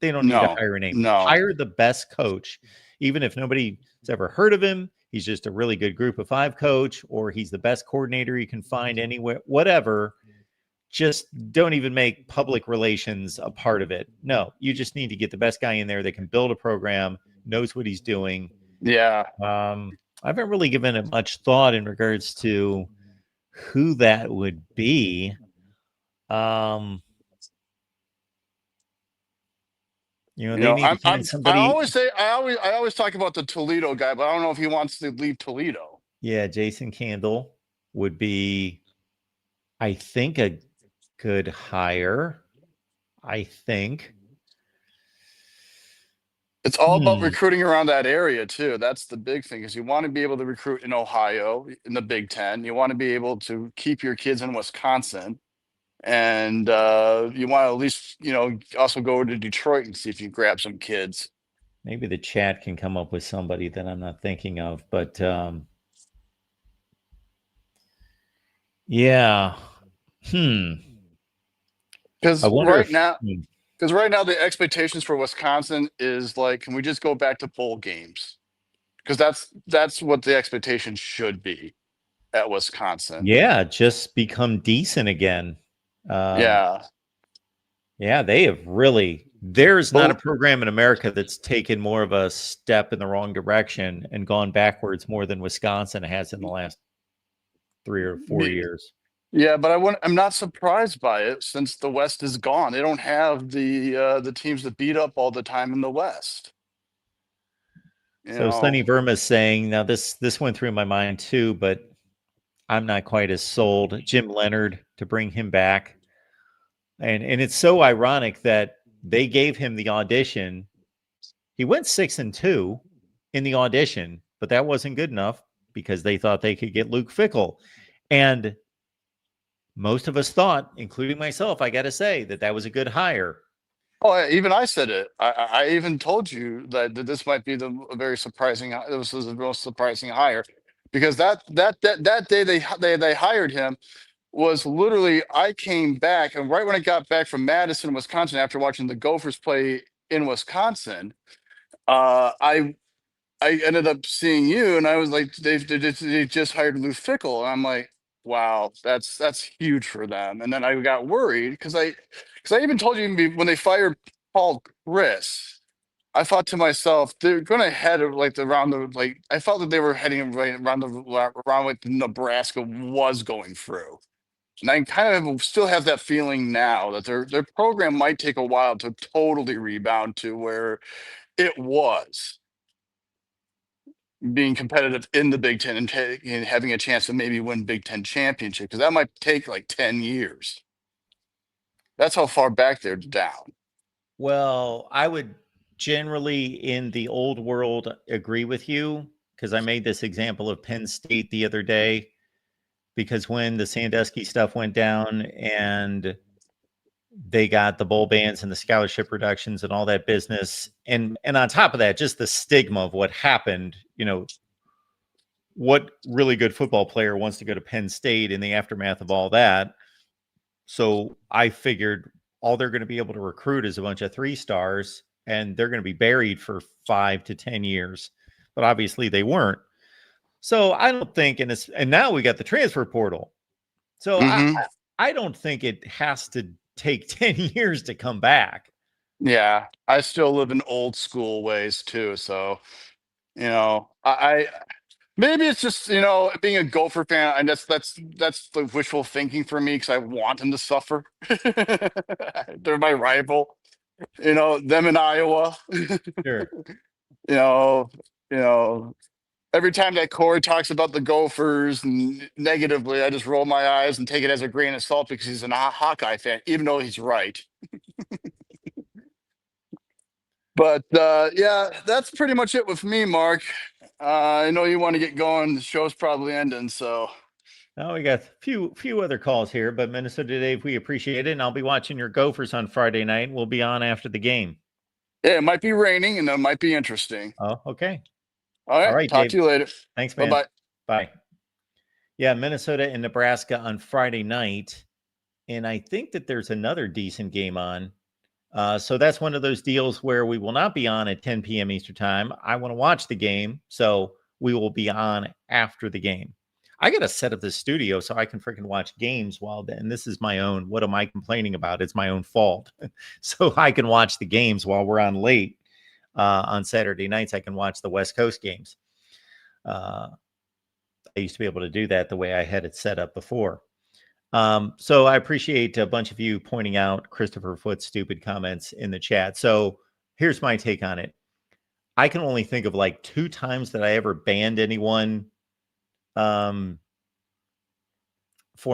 They don't need to hire a name. No. Hire the best coach, even if nobody's ever heard of him. He's just a really good group of five coach, or he's the best coordinator you can find anywhere, whatever. Just don't even make public relations a part of it. No, you just need to get the best guy in there that can build a program, knows what he's doing. Yeah. I haven't really given it much thought in regards to who that would be. They need to find somebody. I always talk about the Toledo guy, but I don't know if he wants to leave Toledo. Yeah, Jason Candle would be, I think, a good hire. I think it's all about recruiting around that area too. That's the big thing, is you want to be able to recruit in Ohio, in the Big Ten. You want to be able to keep your kids in Wisconsin. And you want to at least, also go to Detroit and see if you grab some kids. Maybe the chat can come up with somebody that I'm not thinking of, but yeah. Because right now the expectations for Wisconsin is like, can we just go back to bowl games? Because that's what the expectation should be at Wisconsin. Yeah, just become decent again. Yeah, they have really. There's not a program in America that's taken more of a step in the wrong direction and gone backwards more than Wisconsin has in the last 3 or 4 years. Yeah, but I'm not surprised by it since the West is gone. They don't have the teams that beat up all the time in the West. You So Sonny know, Verma's saying, now this went through my mind too, but I'm not quite as sold. Jim Leonard, to bring him back. And it's so ironic that they gave him the audition. He went 6-2 in the audition, but that wasn't good enough because they thought they could get Luke Fickell. And most of us thought, including myself, I got to say, that was a good hire. oh, even I said it. I even told you that this might be a very surprising. This was the most surprising hire, because that day they hired him was literally, I came back, and right when I got back from Madison, Wisconsin, after watching the Gophers play in Wisconsin, I ended up seeing you, and I was like, they just hired Lou Fickle, and I'm like, wow, that's huge for them. And then I got worried because I even told you, when they fired Paul Chris, I thought to myself, they're going to head like around the like. I felt that they were heading right around what Nebraska was going through. And I kind of still have that feeling now that their program might take a while to totally rebound to where it was being competitive in the Big Ten, and having a chance to maybe win Big Ten championship, because that might take like 10 years. That's how far back they're down. Well, I would generally, in the old world, agree with you, because I made this example of Penn State the other day, because when the Sandusky stuff went down and they got the bowl bans and the scholarship reductions and all that business, and on top of that, just the stigma of what happened, what really good football player wants to go to Penn State in the aftermath of all that? So I figured all they're going to be able to recruit is a bunch of 3-stars, and they're going to be buried for 5 to 10 years. But obviously they weren't. So I don't think, and now we got the transfer portal. So Mm-hmm. I don't think it has to take 10 years to come back. Yeah, I still live in old school ways too. So, I maybe it's just, being a Gopher fan, and that's the wishful thinking for me, because I want them to suffer. They're my rival, them in Iowa. Sure. you know, you know, every time that Corey talks about the Gophers negatively, I just roll my eyes and take it as a grain of salt, because he's a Hawkeye fan, even though he's right. But yeah, that's pretty much it with me, Mark. I know you want to get going. The show's probably ending, so. Now we got a few other calls here, but Minnesota Dave, we appreciate it. And I'll be watching your Gophers on Friday night. We'll be on after the game. Yeah, it might be raining, and it might be interesting. Oh, okay. All right. Talk Dave. to you later. Thanks, man. Bye-bye. Bye. Yeah, Minnesota and Nebraska on Friday night. And I think that there's another decent game on. So that's one of those deals where we will not be on at 10 p.m. Eastern time. I want to watch the game, so we will be on after the game. I got to set up this studio so I can freaking watch games and this is my own. What am I complaining about? It's my own fault. So I can watch the games while we're on late on Saturday nights. I can watch the West Coast games. I used to be able to do that the way I had it set up before. So I appreciate a bunch of you pointing out Christopher Foot's stupid comments in the chat. So here's my take on it. I can only think of like 2 times that I ever banned anyone for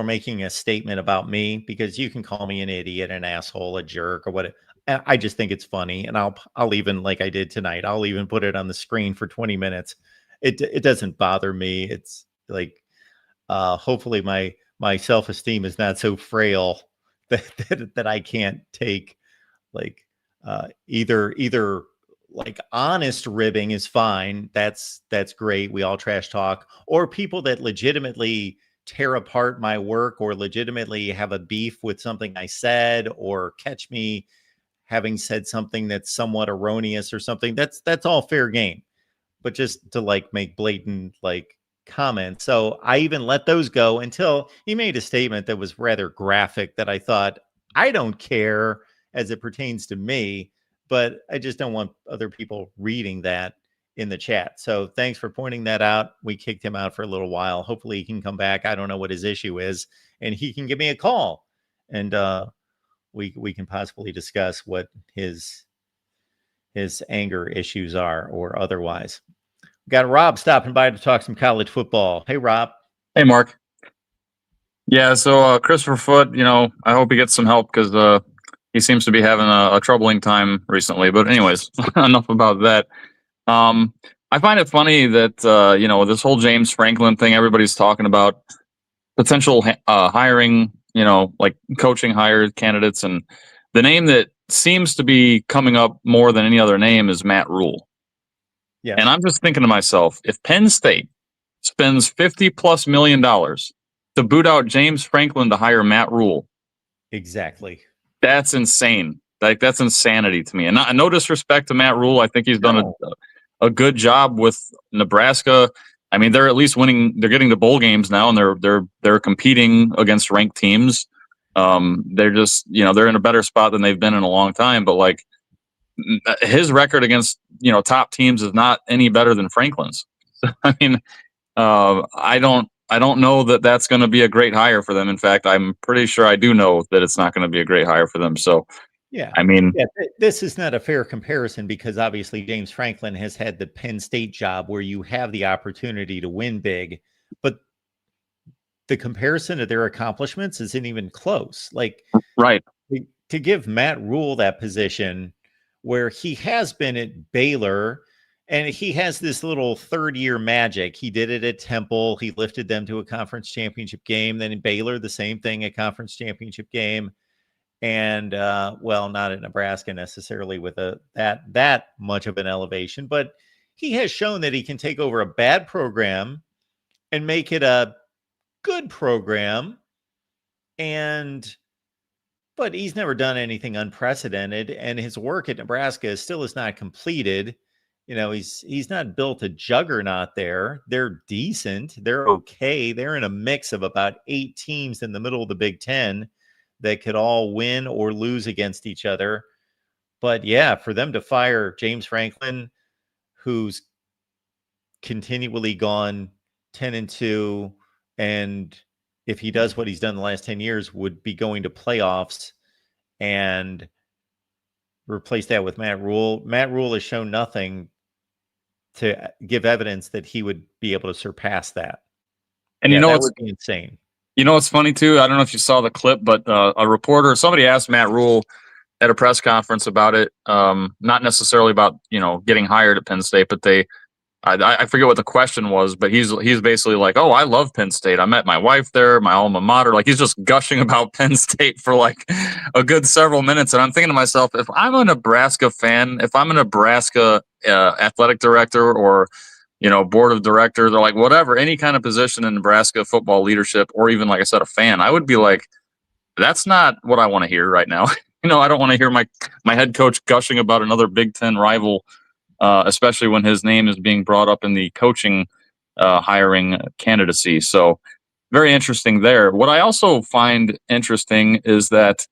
making a statement about me, because you can call me an idiot, an asshole, a jerk, or what. I just think it's funny, and I'll even, like I did tonight, I'll even put it on the screen for 20 minutes. It doesn't bother me. It's like hopefully my self-esteem is not so frail that I can't take like either like honest ribbing is fine. That's great. We all trash talk, or people that legitimately tear apart my work, or legitimately have a beef with something I said, or catch me having said something that's somewhat erroneous or something. That's all fair game. But just to like make blatant like comments. So I even let those go until he made a statement that was rather graphic that I thought, I don't care as it pertains to me, but I just don't want other people reading that in the chat. So thanks for pointing that out. We kicked him out for a little while. Hopefully he can come back. I don't know what his issue is, and he can give me a call, and we can possibly discuss what his anger issues are or otherwise. We got Rob stopping by to talk some college football. Hey, Rob. Hey, Mark. Yeah, so Christopher Foote, I hope he gets some help because he seems to be having a troubling time recently. But anyways, enough about that. I find it funny that, this whole James Franklin thing, everybody's talking about potential hiring, like coaching hire candidates. And the name that seems to be coming up more than any other name is Matt Rule. Yeah. And I'm just thinking to myself, if Penn State spends $50+ million to boot out James Franklin to hire Matt Rule, exactly, that's insane. Like, that's insanity to me. And no disrespect to Matt Rule, I think he's done a good job with Nebraska. I mean, they're at least winning. They're getting to bowl games now, and they're competing against ranked teams. They're just, they're in a better spot than they've been in a long time. But like, his record against top teams is not any better than Franklin's. I mean, I don't know that that's going to be a great hire for them. In fact, I'm pretty sure I do know that it's not going to be a great hire for them. So, yeah, I mean, this is not a fair comparison because obviously James Franklin has had the Penn State job where you have the opportunity to win big, but the comparison of their accomplishments isn't even close. Like, right. To give Matt Rule that position where he has been at Baylor and he has this little third-year magic. He did it at Temple. He lifted them to a conference championship game. Then in Baylor, the same thing, a conference championship game. And not at Nebraska necessarily with that much of an elevation, but he has shown that he can take over a bad program and make it a good program. But he's never done anything unprecedented, and his work at Nebraska still is not completed. He's not built a juggernaut there. They're decent. They're okay. They're in a mix of about 8 teams in the middle of the Big Ten that could all win or lose against each other. But yeah, for them to fire James Franklin, who's continually gone 10-2, and if he does what he's done the last 10 years, would be going to playoffs, and replace that with Matt Rule. Matt Rule has shown nothing to give evidence that he would be able to surpass that. And that would be insane. It's funny too. I don't know if you saw the clip, but somebody asked Matt Rule at a press conference about it. Not necessarily about, getting hired at Penn State, but I forget what the question was, but he's basically like, oh, I love Penn State. I met my wife there, my alma mater. Like, he's just gushing about Penn State for like a good several minutes. And I'm thinking to myself, if I'm a Nebraska fan, if I'm a Nebraska athletic director or, board of directors or like whatever, any kind of position in Nebraska football leadership, or even, like I said, a fan, I would be like, that's not what I want to hear right now. I don't want to hear my head coach gushing about another Big Ten rival, especially when his name is being brought up in the coaching hiring candidacy. So very interesting there. What I also find interesting is that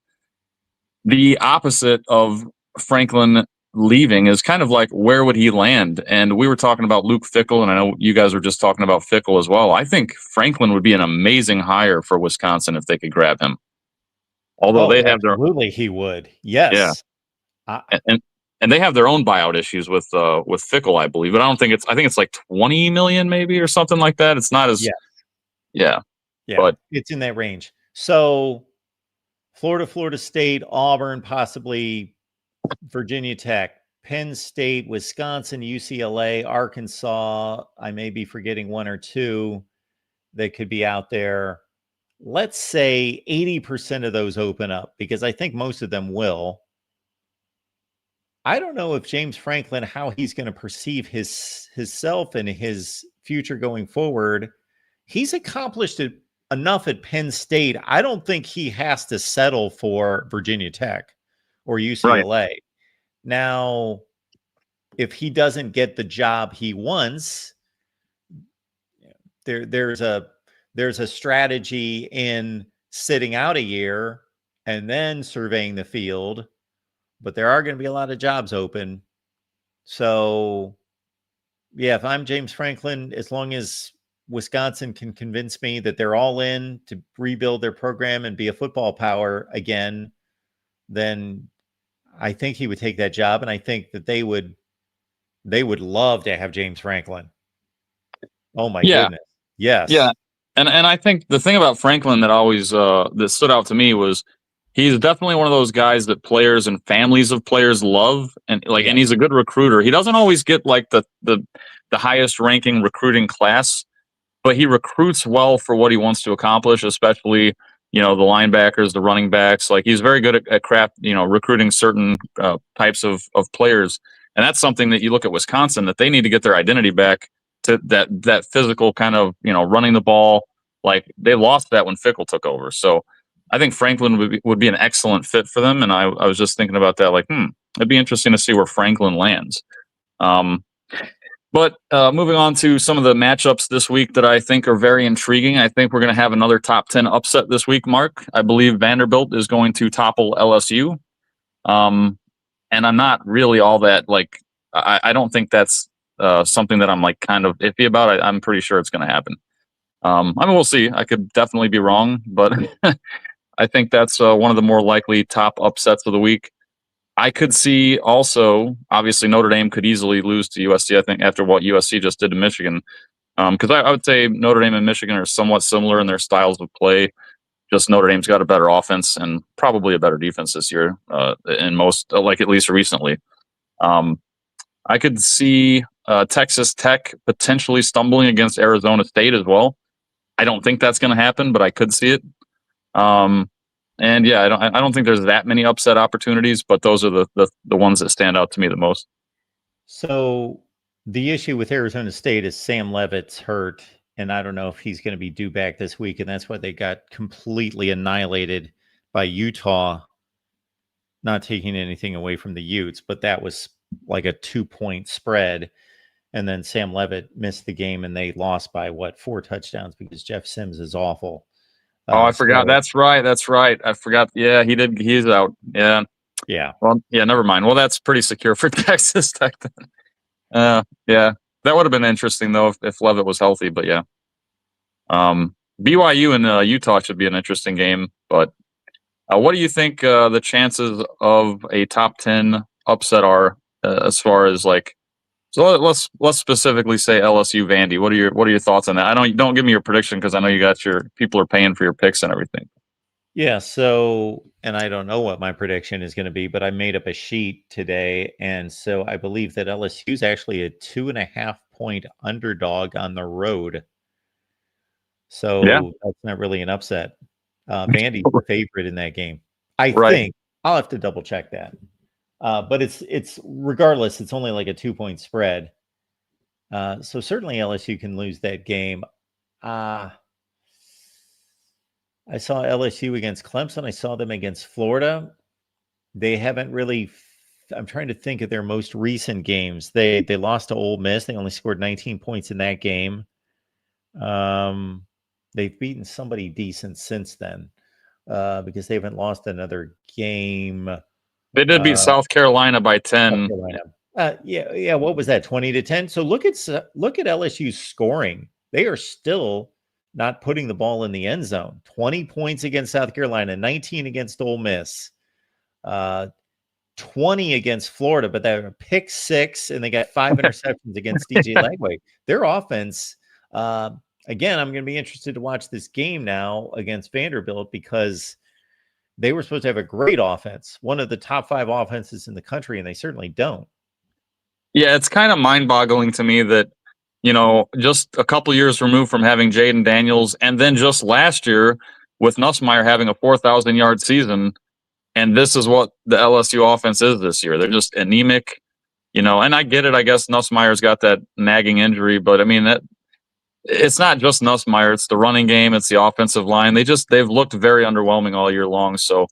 the opposite of Franklin leaving is kind of like, where would he land? And we were talking about Luke Fickell, and I know you guys were just talking about Fickell as well. I think Franklin would be an amazing hire for Wisconsin if they could grab him. Although they have their absolutely, he would. Yes. Yeah. And they have their own buyout issues with Fickell, I believe. But I think it's like 20 million maybe or something like that. It's not as yeah. But it's in that range. So Florida State, Auburn, possibly Virginia Tech, Penn State, Wisconsin, UCLA, Arkansas. I may be forgetting one or two that could be out there. Let's say 80% of those open up, because I think most of them will. I don't know if James Franklin, how he's going to perceive himself and his future going forward. He's accomplished it enough at Penn State. I don't think he has to settle for Virginia Tech or UCLA. Right. Now, if he doesn't get the job he wants, there's a strategy in sitting out a year and then surveying the field, but there are going to be a lot of jobs open. So if I'm James Franklin, as long as Wisconsin can convince me that they're all in to rebuild their program and be a football power again, then I think he would take that job, and I think that they would love to have James Franklin. Oh my Yeah. goodness. Yes. Yeah. And I think the thing about Franklin that always that stood out to me was he's definitely one of those guys that players and families of players love, and and he's a good recruiter. He doesn't always get like the highest ranking recruiting class, but he recruits well for what he wants to accomplish, especially, the linebackers, the running backs. Like, he's very good at craft, recruiting certain types of players. And that's something that you look at Wisconsin, that they need to get their identity back to that physical kind of, running the ball. Like, they lost that when Fickle took over. So I think Franklin would be an excellent fit for them. And I was just thinking about that, like, it'd be interesting to see where Franklin lands. But moving on to some of the matchups this week that I think are very intriguing. I think we're going to have another top 10 upset this week, Mark. I believe Vanderbilt is going to topple LSU. And I'm not really all that, I don't think that's something that I'm like kind of iffy about. I'm pretty sure it's going to happen. I mean, we'll see. I could definitely be wrong, but I think that's one of the more likely top upsets of the week. I could see also, obviously, Notre Dame could easily lose to USC, I think, after what USC just did to Michigan. Because I would say Notre Dame and Michigan are somewhat similar in their styles of play. Just Notre Dame's got a better offense and probably a better defense this year, in most, at least recently. I could see Texas Tech potentially stumbling against Arizona State as well. I don't think that's going to happen, but I could see it. And yeah, I don't think there's that many upset opportunities, but those are the ones that stand out to me the most. So the issue with Arizona State is Sam Leavitt's hurt, and I don't know if he's going to be due back this week, and that's why they got completely annihilated by Utah. Not taking anything away from the Utes, but that was like a 2-point spread. And then Sam Leavitt missed the game, and they lost by 4 touchdowns because Jeff Sims is awful. I forgot. That's right. I forgot. Yeah, he did. He's out. Yeah. Yeah. Well, yeah, never mind. Well, that's pretty secure for Texas Tech then. Yeah. That would have been interesting, though, if Leavitt was healthy. But yeah. BYU and Utah should be an interesting game. But what do you think the chances of a top 10 upset are, as far as so let's specifically say LSU Vandy. What are your thoughts on that? Don't give me your prediction, because I know you got your people are paying for your picks and everything. Yeah. So, and I don't know what my prediction is going to be, but I made up a sheet today, and so I believe that LSU is actually a 2.5-point underdog on the road. So that's not really an upset. Vandy's the favorite in that game. I think I'll have to double check that. But it's regardless, it's only like a 2-point spread. So certainly LSU can lose that game. I saw LSU against Clemson. I saw them against Florida. They haven't really. I'm trying to think of their most recent games. They lost to Ole Miss. They only scored 19 points in that game. They've beaten somebody decent since then, because they haven't lost another game. They did beat South Carolina by 10. South Carolina. Yeah. What was that? 20-10. So look at LSU's scoring. They are still not putting the ball in the end zone. 20 points against South Carolina, 19 against Ole Miss, 20 against Florida, but they were pick 6, and they got 5 interceptions against DJ Lagway. Their offense. Again, I'm going to be interested to watch this game now against Vanderbilt, because they were supposed to have a great offense, one of the top 5 offenses in the country, and they certainly don't. Yeah, it's kind of mind-boggling to me that, just a couple years removed from having Jaden Daniels, and then just last year with Nussmeier having a 4,000-yard season, and this is what the LSU offense is this year. They're just anemic, and I get it. I guess Nussmeier's got that nagging injury, but I mean, it's not just Nussmeier. It's the running game. It's the offensive line. They've looked very underwhelming all year long. So,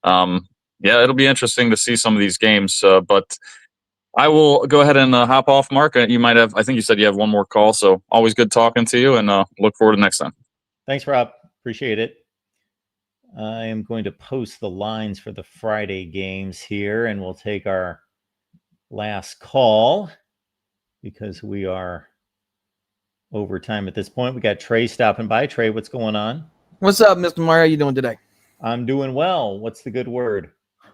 yeah, it'll be interesting to see some of these games. But I will go ahead and hop off, Mark. I think you said you have one more call. So always good talking to you, and look forward to next time. Thanks, Rob. Appreciate it. I am going to post the lines for the Friday games here, and we'll take our last call. because we are overtime at this point. We got Trey stopping by. Trey, what's going on? What's up, Mr. Meyer? How you doing today? I'm doing well. What's the good word?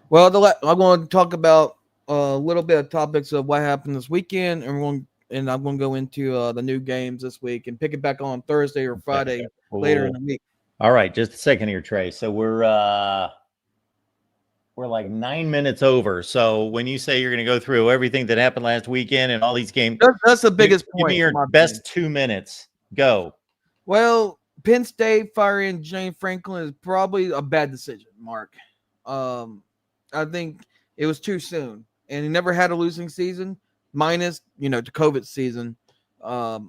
Well, I'm going to talk about a little bit of topics of what happened this weekend, and I'm going to go into the new games this week and pick it back on Thursday or Friday later in the week. All right, just a second here, Trey. So we're like 9 minutes over. So when you say you're going to go through everything that happened last weekend and all these games, that's the biggest point. Give me your best 2 minutes. Go. Well, Penn State firing James Franklin is probably a bad decision, Mark. I think it was too soon, and he never had a losing season, minus the COVID season. I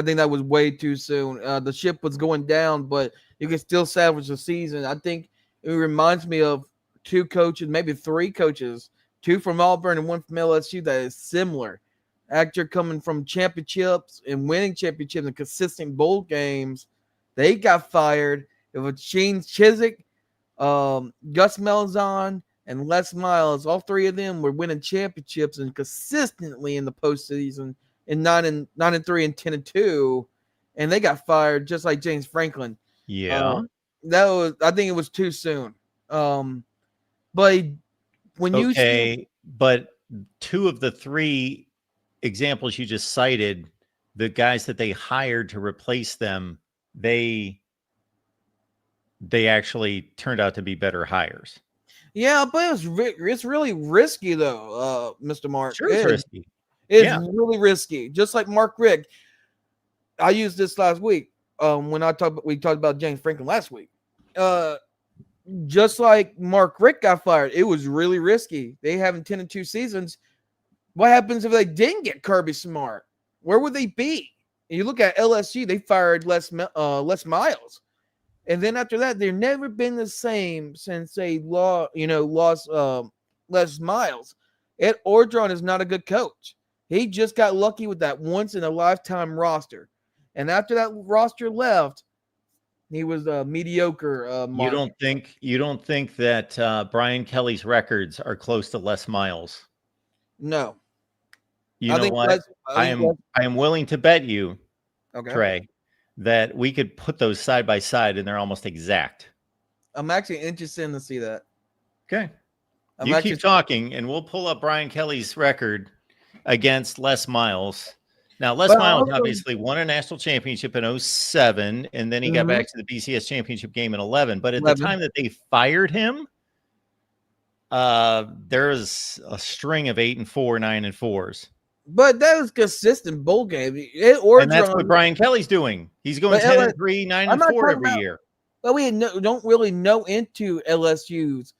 think that was way too soon. The ship was going down, but you can still salvage the season. I think it reminds me of two coaches, maybe three coaches, two from Auburn and one from LSU that is similar. After coming from championships and winning championships and consistent bowl games, they got fired. It was Gene Chizik, Gus Malzahn, and Les Miles. All three of them were winning championships and consistently in the postseason in 9-3 and 10-2, and they got fired just like James Franklin. Yeah, I think it was too soon. But when you see, but two of the three examples you just cited, the guys that they hired to replace them, they actually turned out to be better hires. Yeah, but it's really risky though, Mr. Mark. Sure, it's risky. It's really risky. Just like Mark Richt. I used this last week when we talked about James Franklin last week. Just like Mark Richt got fired, it was really risky. They have 10-2 seasons. What happens if they didn't get Kirby Smart? Where would they be? And you look at LSU, they fired Les Miles. And then after that, they've never been the same since they lost Les Miles. Ed Orgeron is not a good coach. He just got lucky with that once-in-a-lifetime roster. And after that roster left, he was mediocre. You don't think that Brian Kelly's records are close to Les Miles? No. You know what? I am willing to bet you, Trey, that we could put those side by side and they're almost exact. I'm actually interested in to see that. Okay. You keep talking and we'll pull up Brian Kelly's record against Les Miles. Now, Les Miles obviously won a national championship in 2007, and then he got back to the BCS championship game in 2011. But at the time that they fired him, there was a string of 8-4, 9-4s. But that was consistent bowl game. And that's what Brian Kelly's doing. He's going 10-3, 9-4 every year. But we don't really know into LSU's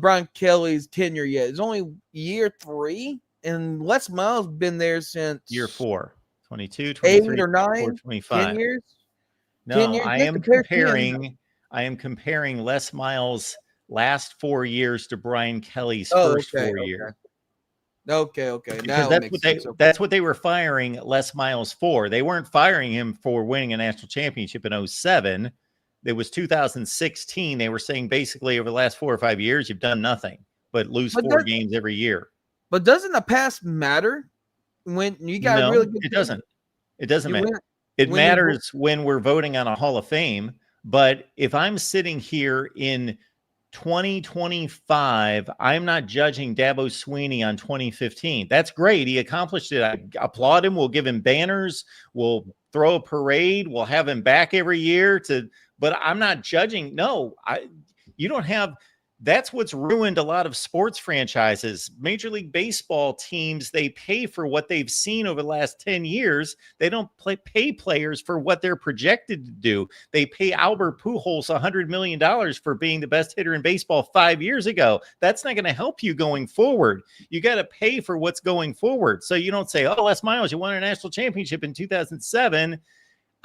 Brian Kelly's tenure yet. It's only year 3. And Les Miles been there since year 4, 22, 23, 8 or 9, 24, 25. 10 years. No, 10 years? I am comparing Les Miles' last 4 years to Brian Kelly's first 4 years. Okay. Because that's what they were firing Les Miles for. They weren't firing him for winning a national championship in 2007. It was 2016. They were saying basically over the last 4 or 5 years, you've done nothing but lose 4 games every year. But doesn't the past matter when you got really good? It doesn't. It doesn't matter. It matters when we're voting on a Hall of Fame. But if I'm sitting here in 2025, I'm not judging Dabo Swinney on 2015. That's great. He accomplished it. I applaud him. We'll give him banners. We'll throw a parade. We'll have him back every year. But I'm not judging. No, you don't have. That's what's ruined a lot of sports franchises. Major League Baseball teams, they pay for what they've seen over the last 10 years. They don't pay players for what they're projected to do. They pay Albert Pujols $100 million for being the best hitter in baseball 5 years ago. That's not going to help you going forward. You got to pay for what's going forward. So you don't say, oh, Les Miles, you won a national championship in 2007.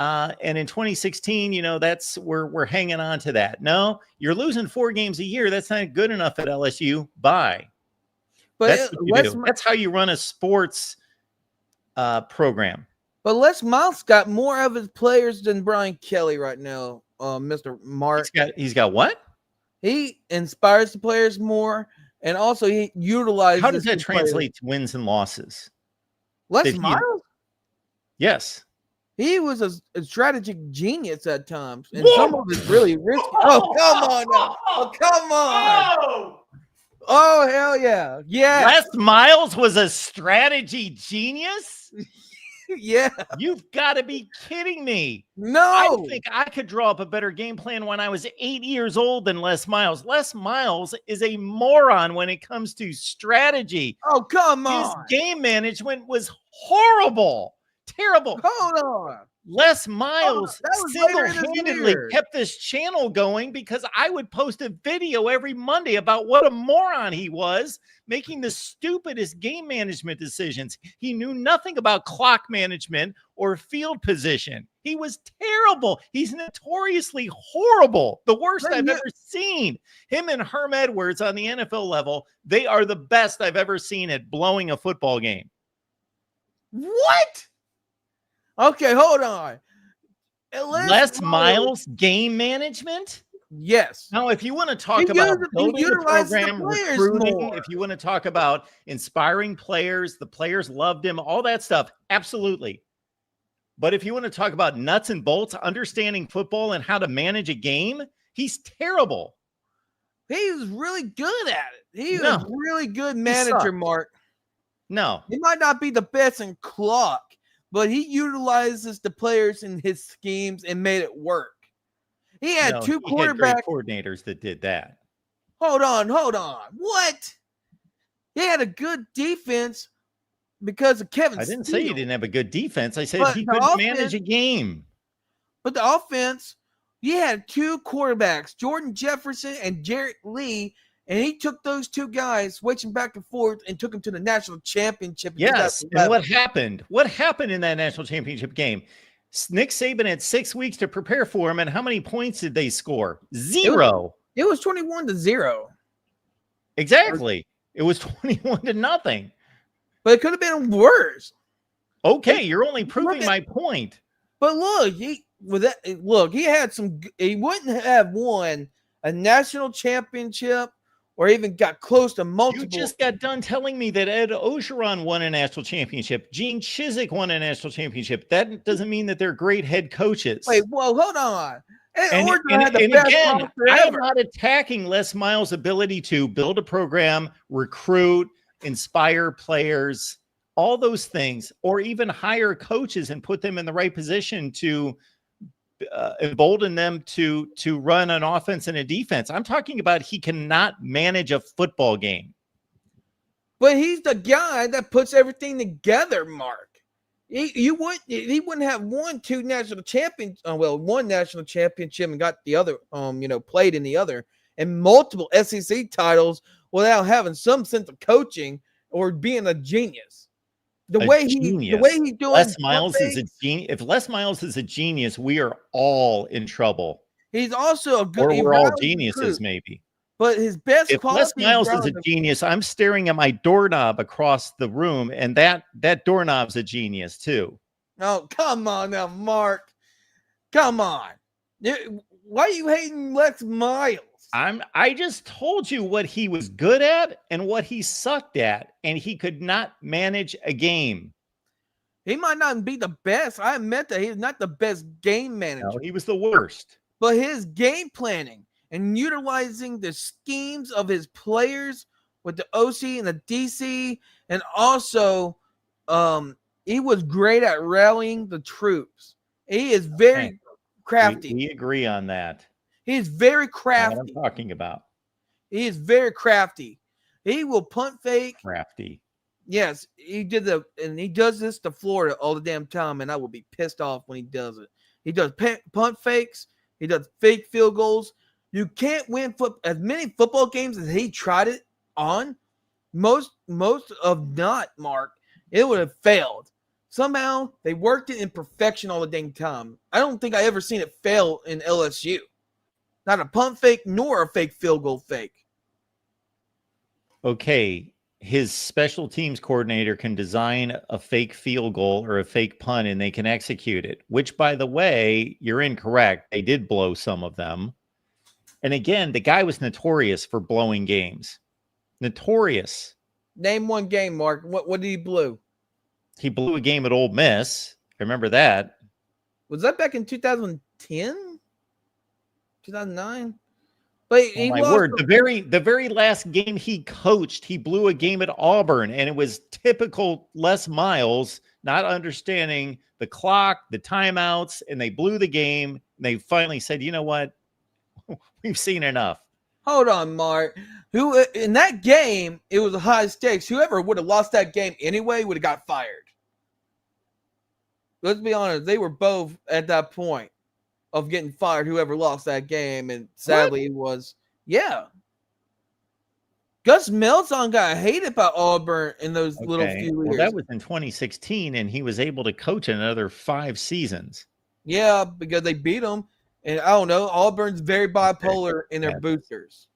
And in 2016, that's we're hanging on to that. No, you're losing 4 games a year. That's not good enough at LSU. Bye. But that's how you run a sports program. But Les Miles got more of his players than Brian Kelly right now, Mr. Mark. He's got what? He inspires the players more, and also he utilizes. How does that translate to wins and losses? Les Did he- Miles? Yes. He was a strategic genius at times, and some of it's really risky. Oh, come on now. Oh, come on. Oh, hell yeah. Yeah. Les Miles was a strategy genius? Yeah. You've got to be kidding me. I No. think I could draw up a better game plan when I was 8 years old than Les Miles. Les Miles is a moron when it comes to strategy. Oh, come His on. game management was horrible, terrible. Hold on. Les Miles that was later in this single-handedly year. kept this channel going because I would post a video every Monday about what a moron he was, making the stupidest game management decisions. He knew nothing about clock management or field position. He was terrible. He's notoriously horrible. The worst I've ever seen. Him and Herm Edwards on the NFL level, they are the best I've ever seen at blowing a football game. What? Okay, hold on. Les Miles game management? Yes. Now, if you want to talk He about used- he building a utilized the program, players recruiting, more. if you want to talk about inspiring players, the players loved him, all that stuff, absolutely. But if you want to talk about nuts and bolts, understanding football and how to manage a game, he's terrible. He was really good at it. He was No. a really good manager, sucked. Mark. No. He might not be the best in clock, but he utilizes the players in his schemes and made it work. He had No, two he had great quarterbacks. coordinators that did that. Hold on. What? He had a good defense because of Kevin I didn't say he Steele. didn't have a good defense. I said But he the couldn't manage offense- a game. But the offense, he had two quarterbacks, Jordan Jefferson and Jarrett Lee, and he took those two guys, switching back and forth, and took them to the national championship. in Yes. And 2011. what happened? What happened in that national championship game? Nick Saban had 6 weeks to prepare for him, and how many points did they score? 0. It was 21-0, Exactly. It was 21-0. but it could have been worse. Okay, you're only proving at- my point. But look, he had some. He wouldn't have won a national championship or even got close to multiple. You just got done telling me that Ed Ogeron won a national championship. Gene Chizik won a national championship. That doesn't mean that they're great head coaches. Wait, whoa, hold on. And again, I am not attacking Les Miles' ability to build a program, recruit, inspire players, all those things, or even hire coaches and put them in the right position to embolden them to run an offense and a defense. I'm talking about he cannot manage a football game. But he's the guy that puts everything together, Mark. He wouldn't have won one national championship and got the other, played in the other, and multiple SEC titles without having some sense of coaching or being a genius. The way he's doing Les Miles is a genius. If Les Miles is a genius, we are all in trouble. He's also a good. Or we're all geniuses, maybe. But his best If Les Miles is a genius, I'm staring at my doorknob across the room, and that doorknob's a genius too. Oh, come on now, Mark. Come on. Why are you hating Les Miles? I just told you what he was good at and what he sucked at, and he could not manage a game. He might not be the best. I admit that he's not the best game manager. No, he was the worst. But his game planning and utilizing the schemes of his players with the OC and the DC, and also he was great at rallying the troops. He is very crafty. We agree on that. He is very That's crafty. what I'm talking about. He is very crafty. He will punt fake. Crafty. Yes, he does this to Florida all the damn time, and I will be pissed off when he does it. He does punt fakes. He does fake field goals. You can't win as many football games as he tried it on. Most of not, Mark. It would have failed. Somehow they worked it in perfection all the dang time. I don't think I ever seen it fail in LSU. Not a punt fake nor a fake field goal fake. Okay, his special teams coordinator can design a fake field goal or a fake punt, and they can execute it, which, by the way, you're incorrect. They did blow some of them. And again, the guy was notorious for blowing games. Notorious. Name one game, Mark. What did he blow? he blew a game at Ole Miss. I remember that. Was that back in 2010? 2009? But Oh he my lost. word! The very last game he coached, he blew a game at Auburn, and it was typical Les Miles not understanding the clock, the timeouts, and they blew the game. And they finally said, "You know what? We've seen enough." Hold on, Mark. Who in that game? It was a high stakes. Whoever would have lost that game anyway would have got fired. Let's be honest. They were both at that point of getting fired. Whoever lost that game, and sadly, it was Gus Malzahn got hated by Auburn in those little few years. Well, that was in 2016, and he was able to coach another 5 seasons. Yeah, because they beat them. And I don't know, Auburn's very bipolar in their boosters.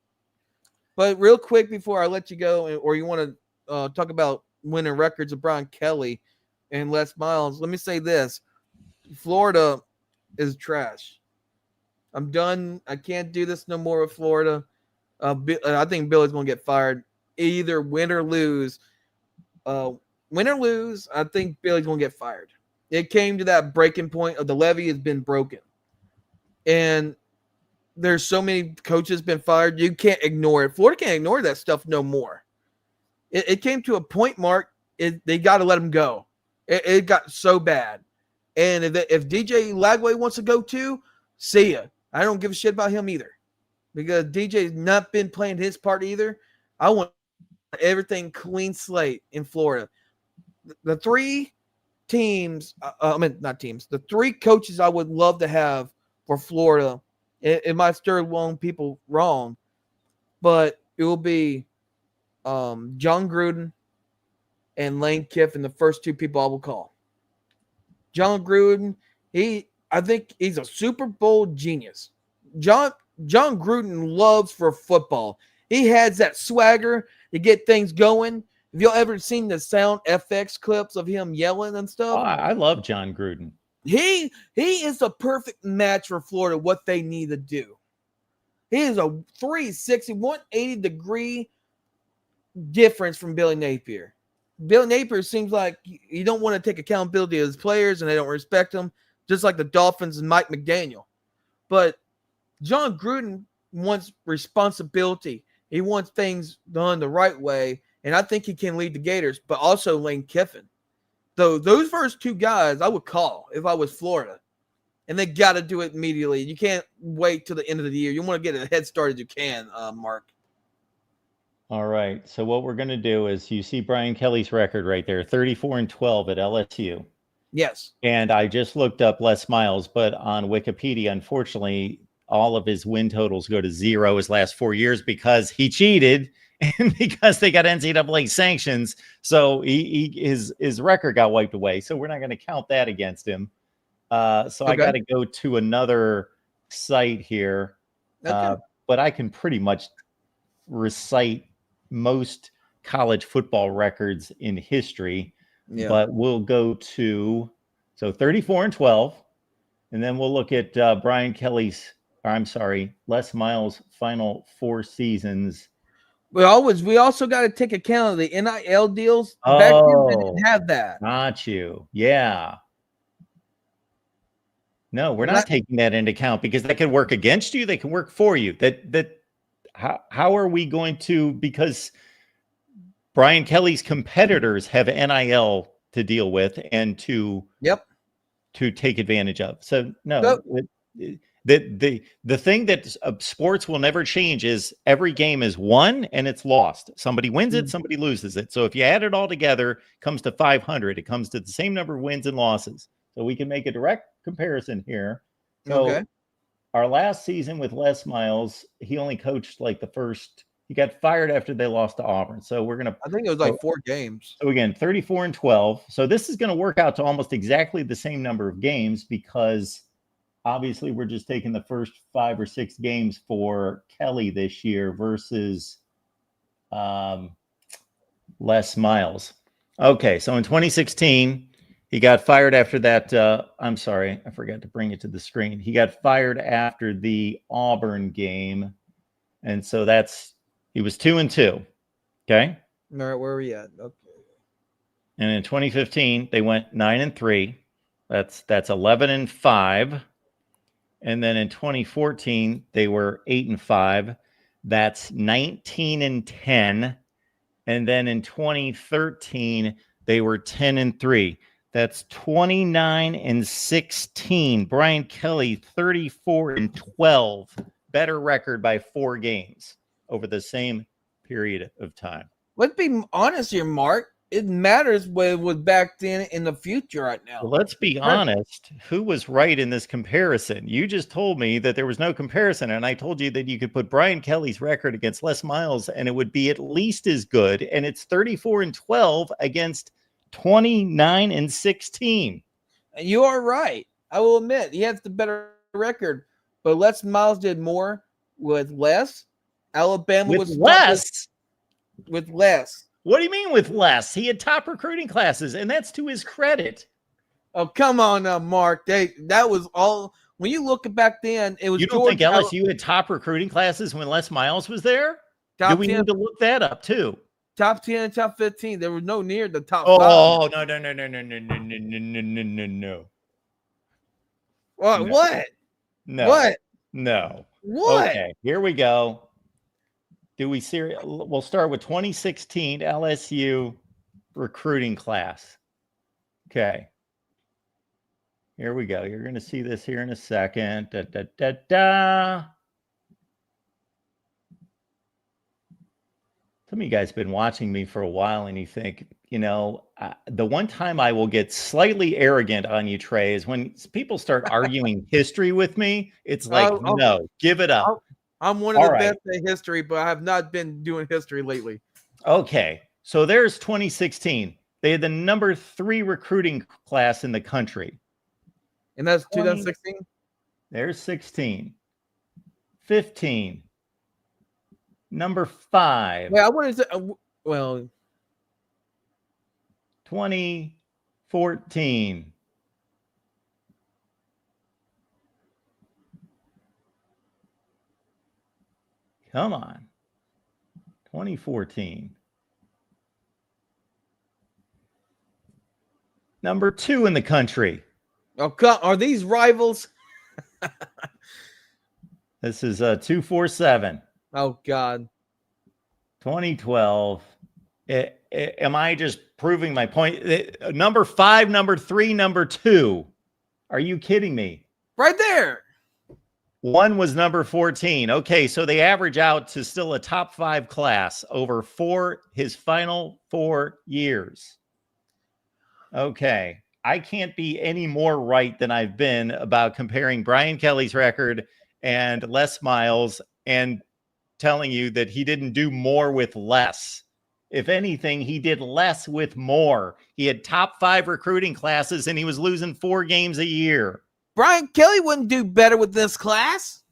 But real quick before I let you go, or you want to talk about winning records of Brian Kelly and Les Miles, let me say this. Florida is trash. I'm done. I can't do this no more with Florida. I think Billy's going to get fired. Either win or lose. I think Billy's going to get fired. It came to that breaking point of the levee has been broken. And there's so many coaches been fired. You can't ignore it. Florida can't ignore that stuff no more. It came to a point, Mark. They got to let him go. It got so bad. And if DJ Lagway wants to go too, see ya. I don't give a shit about him either. Because DJ's not been playing his part either. I want everything clean slate in Florida. The 3 teams, the 3 coaches I would love to have for Florida, it might stir along people wrong, but it will be John Gruden and Lane Kiffin, the first 2 people I will call. John Gruden, I think he's a Super Bowl genius. John Gruden loves for football. He has that swagger to get things going. Have y'all ever seen the sound FX clips of him yelling and stuff? Oh, I love John Gruden. He is a perfect match for Florida, what they need to do. He is a 360, 180-degree difference from Billy Napier. Billy Napier seems like you don't want to take accountability of his players and they don't respect him, just like the Dolphins and Mike McDaniel. But John Gruden wants responsibility. He wants things done the right way, and I think he can lead the Gators, but also Lane Kiffin. So those first 2 guys I would call if I was Florida. And they got to do it immediately. You can't wait till the end of the year. You want to get a head start as you can, Mark. All right. So what we're going to do is you see Brian Kelly's record right there, 34-12 at LSU. Yes. And I just looked up Les Miles, but on Wikipedia, unfortunately, all of his win totals go to 0 his last 4 years because he cheated and because they got NCAA sanctions. So his record got wiped away. So we're not going to count that against him. So I got to go to another site here. But I can pretty much recite most college football records in history. Yeah. But we'll go to 34-12. And then we'll look at Les Miles' final 4 seasons. We also got to take account of the NIL deals. Back then, they didn't have that. Got you. Yeah. No, we're not taking that into account because that can work against you. They can work for you. How are we going to, because Brian Kelly's competitors have NIL to deal with and to take advantage of. So no. The thing that sports will never change is every game is won and it's lost. Somebody wins it, somebody loses it. So if you add it all together, it comes to 500. It comes to the same number of wins and losses. So we can make a direct comparison here. So our last season with Les Miles, he only coached like he got fired after they lost to Auburn. So I think it was like 4 games. So again, 34-12. So this is going to work out to almost exactly the same number of games because obviously, we're just taking the first 5 or 6 games for Kelly this year versus Les Miles. Okay, so in 2016, he got fired after that. I'm sorry, I forgot to bring it to the screen. He got fired after the Auburn game, and so he was 2-2. Okay. All right, where are we at? Okay. And in 2015, they went 9-3. That's 11-5. And then in 2014, they were 8-5. That's 19-10. And then in 2013, they were 10-3. That's 29-16. Brian Kelly, 34-12. Better record by 4 games over the same period of time. Let's be honest here, Mark. It matters what it was back then in the future right now. Well, let's be honest. Who was right in this comparison? You just told me that there was no comparison, and I told you that you could put Brian Kelly's record against Les Miles, and it would be at least as good. And it's 34-12 against 29-16. You are right. I will admit he has the better record, but Les Miles did more with less. Alabama With was less? with less. What do you mean with less? He had top recruiting classes, and that's to his credit. Oh, come on, Mark. That was all. When you look back then, it was. You don't think LSU had top recruiting classes when Les Miles was there? Do we need to look that up too? Top 10 and top 15. There was no near the top 5. Oh, no. What? No. What? No. What? No. What? Okay, here we go. We'll start with 2016 LSU recruiting class. Okay. Here we go. You're going to see this here in a second. Some of you guys have been watching me for a while, and you think, the one time I will get slightly arrogant on you, Trey, is when people start arguing history with me. It's like, no, give it up. I'm one of the best at history, but I have not been doing history lately. Okay, so there's 2016. They had the number 3 recruiting class in the country. And that's 2016? There's 16. 15. Number 5. Well, I wanted to. 2014. Come on. 2014. Number 2 in the country. Oh, are these rivals? This is 247. Oh, God. 2012. Am I just proving my point? Number 5, number 3, number 2. Are you kidding me? Right there. 1 was number 14. Okay, so they average out to still a top 5 class over his final 4 years. Okay, I can't be any more right than I've been about comparing Brian Kelly's record and Les Miles and telling you that he didn't do more with less. If anything, he did less with more. He had top 5 recruiting classes, and he was losing 4 games a year. Brian Kelly wouldn't do better with this class.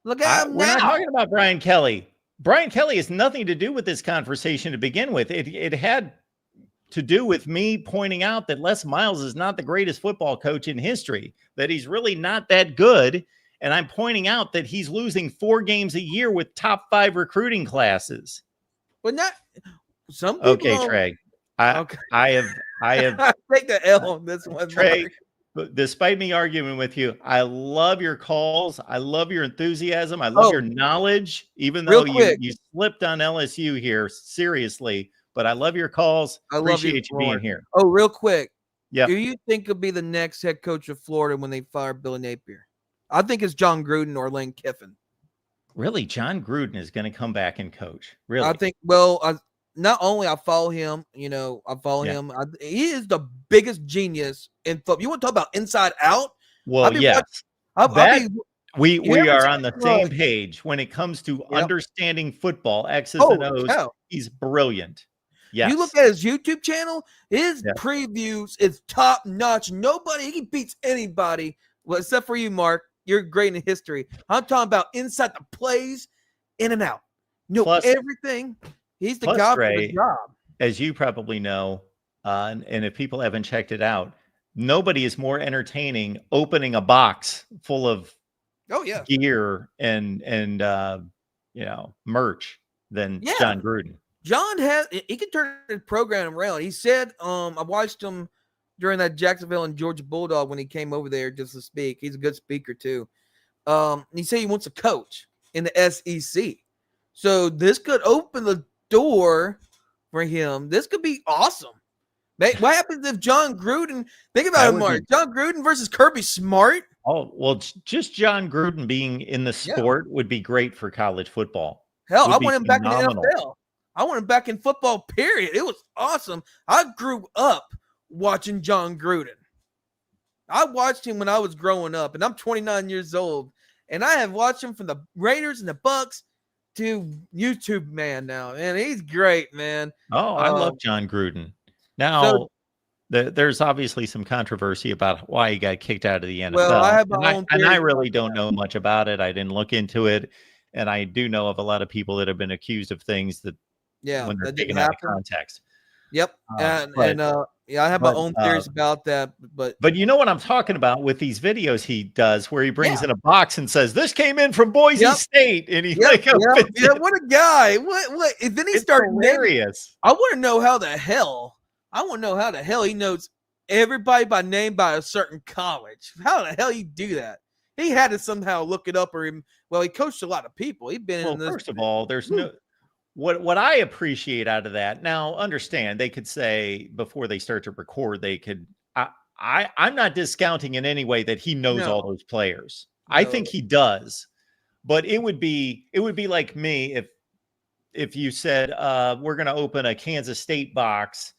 Look at him now. We're not talking about Brian Kelly. Brian Kelly has nothing to do with this conversation to begin with. It had to do with me pointing out that Les Miles is not the greatest football coach in history, that he's really not that good. And I'm pointing out that he's losing 4 games a year with top 5 recruiting classes. But not some people. Okay, Trey. I have take the L on this one, Trey. Despite me arguing with you, I love your calls. I love your enthusiasm. I love your knowledge, even though you slipped on LSU here, seriously. But I love your calls. I appreciate you being here. Oh, real quick. Yeah. Do you think he'll be the next head coach of Florida when they fire Billy Napier? I think it's John Gruden or Lane Kiffin. Really? John Gruden is going to come back and coach? Really? I think, not only I follow him, him. He is the biggest genius in football. You want to talk about inside out? Well, yes. We are on the same page when it comes to understanding football, X's and O's. He's brilliant. Yes. You look at his YouTube channel, his previews is top notch. He beats anybody, except for you, Mark. You're great in history. I'm talking about inside the plays, in and out. Everything. He's the guy for the job. As you probably know, and if people haven't checked it out, nobody is more entertaining opening a box full of gear and merch than John Gruden. John he can turn the program around. He said, I watched him during that Jacksonville and Georgia Bulldog when he came over there just to speak. He's a good speaker too. He said he wants a coach in the SEC. So this could open the door for him. This could be awesome. What happens if John Gruden, think about it, Mark, John Gruden versus Kirby Smart? Oh, well, just John Gruden being in the sport would be great for college football. Hell, I want him back in the NFL. I want him back in football, period. It was awesome. I grew up watching John Gruden. I watched him when I was growing up, and I'm 29 years old, and I have watched him from the Raiders and the Bucks to YouTube man now, and he's great, man. Oh, I love John Gruden. Now, there's obviously some controversy about why he got kicked out of the NFL. Well, I have my own and I really don't know much about it. I didn't look into it, and I do know of a lot of people that have been accused of things that when they're taken out of context. Yep, I have my own theories about that, but you know what I'm talking about with these videos he does, where he brings in a box and says, "This came in from Boise State," and he what a guy! What? And then he started hilarious. I want to know how the hell. He knows everybody by name by a certain college. How the hell he do that? He had to somehow look it up, he coached a lot of people. He'd been in this. First of all, there's no. What I appreciate out of that, now understand, they could say before they start to record, they could. I'm not discounting in any way that he knows all those players. No. I think he does, but it would be like me if you said we're going to open a Kansas State box.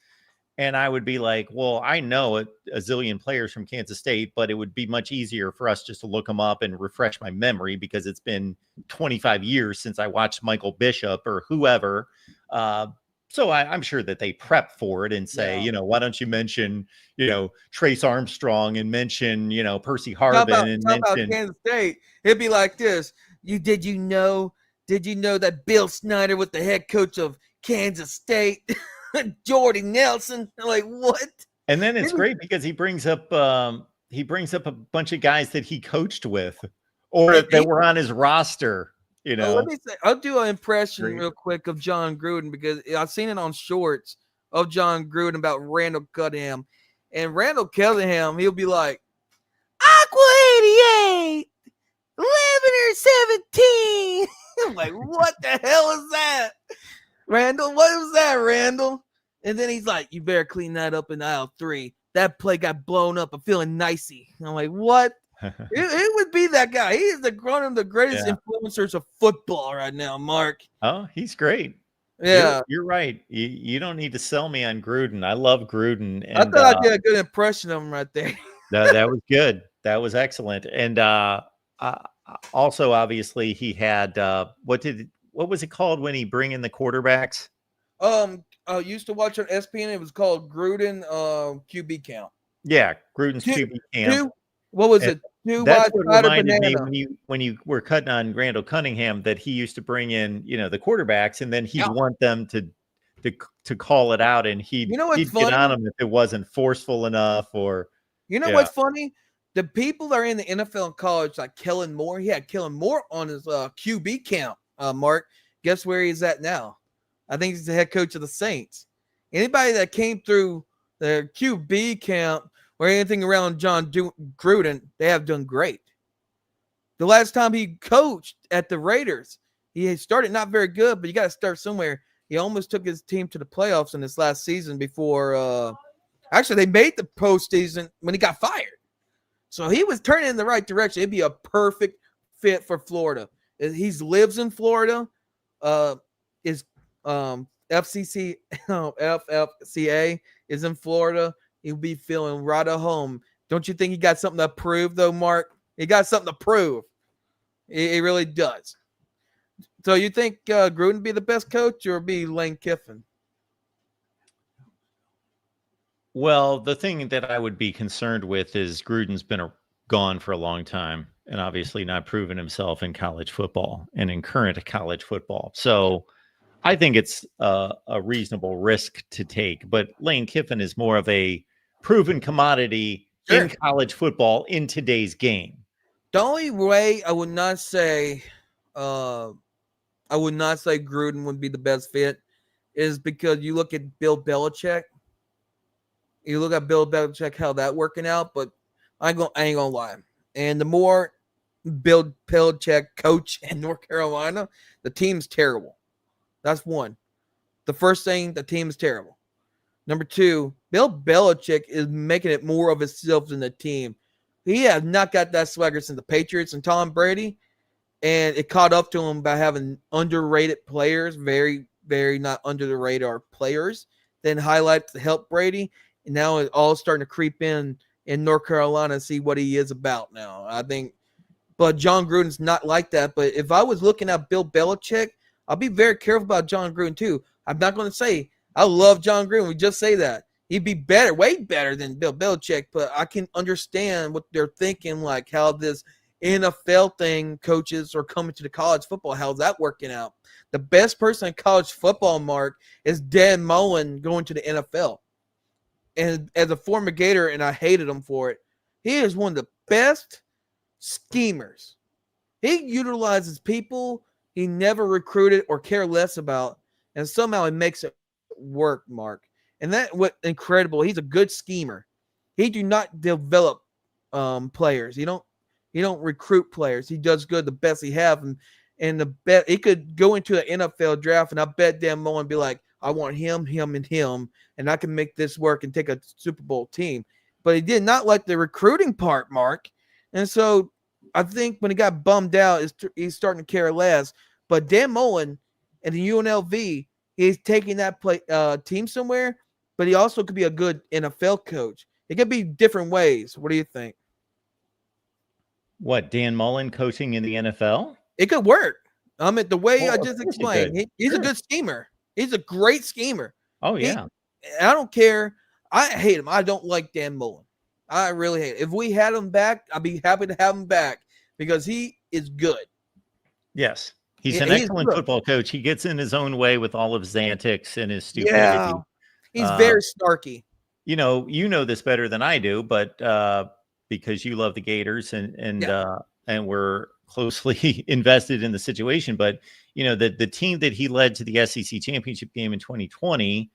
And I would be like, well, I know a zillion players from Kansas State, but it would be much easier for us just to look them up and refresh my memory because it's been 25 years since I watched Michael Bishop or whoever. So I'm sure that they prep for it and say, why don't you mention, Trace Armstrong and mention, Percy Harvin and mention about Kansas State. It'd be like this. Did you know that Bill Snyder was the head coach of Kansas State? Jordy Nelson, like what? And then it's great because he brings up a bunch of guys that he coached with or that were on his roster. Let me say, I'll do an impression real quick of John Gruden because I've seen it on shorts of John Gruden about Randall Cunningham, and Randall Cunningham, he'll be like, Aqua 88, 11 or 17. I'm like, what the hell is that? Randall, what was that, Randall? And then he's like, you better clean that up in aisle 3. That play got blown up. I'm feeling nicey. I'm like, what? it would be that guy. He is one of the greatest influencers of football right now, Mark. Oh, he's great. Yeah. You're right. You don't need to sell me on Gruden. I love Gruden. And, I thought I did a good impression of him right there. that was good. That was excellent. And also, obviously, he had what was it called when he bring in the quarterbacks? I used to watch on ESPN. It was called Gruden QB count. Yeah, Gruden's QB count. What was it? That's what reminded me when you were cutting on Randall Cunningham that he used to bring in, the quarterbacks, and then he'd want them to call it out, and he'd get on them if it wasn't forceful enough or. What's funny? The people that are in the NFL and college, like Kellen Moore, he had Kellen Moore on his QB count. Mark, guess where he's at now? I think he's the head coach of the Saints. Anybody that came through the QB count or anything around John Gruden, they have done great. The last time he coached at the Raiders, he started not very good, but you got to start somewhere. He almost took his team to the playoffs in this last season before actually they made the postseason when he got fired. So he was turning in the right direction. It'd be a perfect fit for Florida. He lives in Florida. Is FFCA is in Florida. He'll be feeling right at home. Don't you think he got something to prove, though, Mark? He got something to prove. He really does. So you think Gruden be the best coach or be Lane Kiffin? Well, the thing that I would be concerned with is Gruden's been gone for a long time and obviously not proven himself in college football and in current college football. So I think it's a reasonable risk to take. But Lane Kiffin is more of a proven commodity in college football in today's game. The only way I would not say Gruden would be the best fit is because you look at Bill Belichick. You look at Bill Belichick, how that working out, but I ain't gonna lie. And the more Bill Belichick coach in North Carolina, the team's terrible. That's one. The first thing, the team is terrible. Number two, Bill Belichick is making it more of himself than the team. He has not got that swagger since the Patriots and Tom Brady, and it caught up to him by having underrated players, very, very not under the radar players, then highlights to help Brady. And now it's all starting to creep in North Carolina and see what he is about now. I think, but John Gruden's not like that. But if I was looking at Bill Belichick, I'll be very careful about John Gruden too. I'm not going to say I love John Gruden. We just say that. He'd be better, way better than Bill Belichick, but I can understand what they're thinking, like how this NFL thing, coaches are coming to the college football. How's that working out? The best person in college football, Mark, is Dan Mullen going to the NFL. And as a former Gator, and I hated him for it, he is one of the best schemers. He utilizes people he never recruited or care less about, and somehow he makes it work, Mark. And that what incredible. He's a good schemer. He do not develop players. He don't recruit players. He does good the best he have, and the bet he could go into an NFL draft, and I bet Dan Mullen be like, I want him, and I can make this work and take a Super Bowl team. But he did not like the recruiting part, Mark. And so I think when he got bummed out, he's starting to care less. But Dan Mullen and the UNLV, he's taking that team somewhere, but he also could be a good NFL coach. It could be different ways. What do you think? What, Dan Mullen coaching in the NFL? It could work. The way I Well, just explained, he's Sure. a good schemer. He's a great schemer. Oh, yeah. I don't care. I hate him. I don't like Dan Mullen. I really hate it. If we had him back, I'd be happy to have him back because he is good. Yes. He's Yeah, an he's excellent good. football coach. He gets in his own way with all of his antics and his stupidity. Yeah. He's very snarky. You know this better than I do, but because you love the Gators and we're closely invested in the situation. But the team that he led to the SEC championship game in 2020,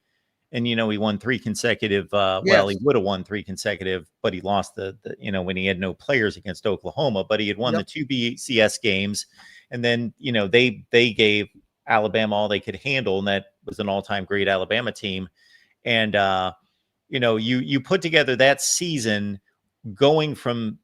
and he won 3 consecutive. Well, he would have won 3 consecutive, but he lost the when he had no players against Oklahoma. But he had won the 2 BCS games, and then they gave Alabama all they could handle, and that was an all-time great Alabama team. And you put together that season, going from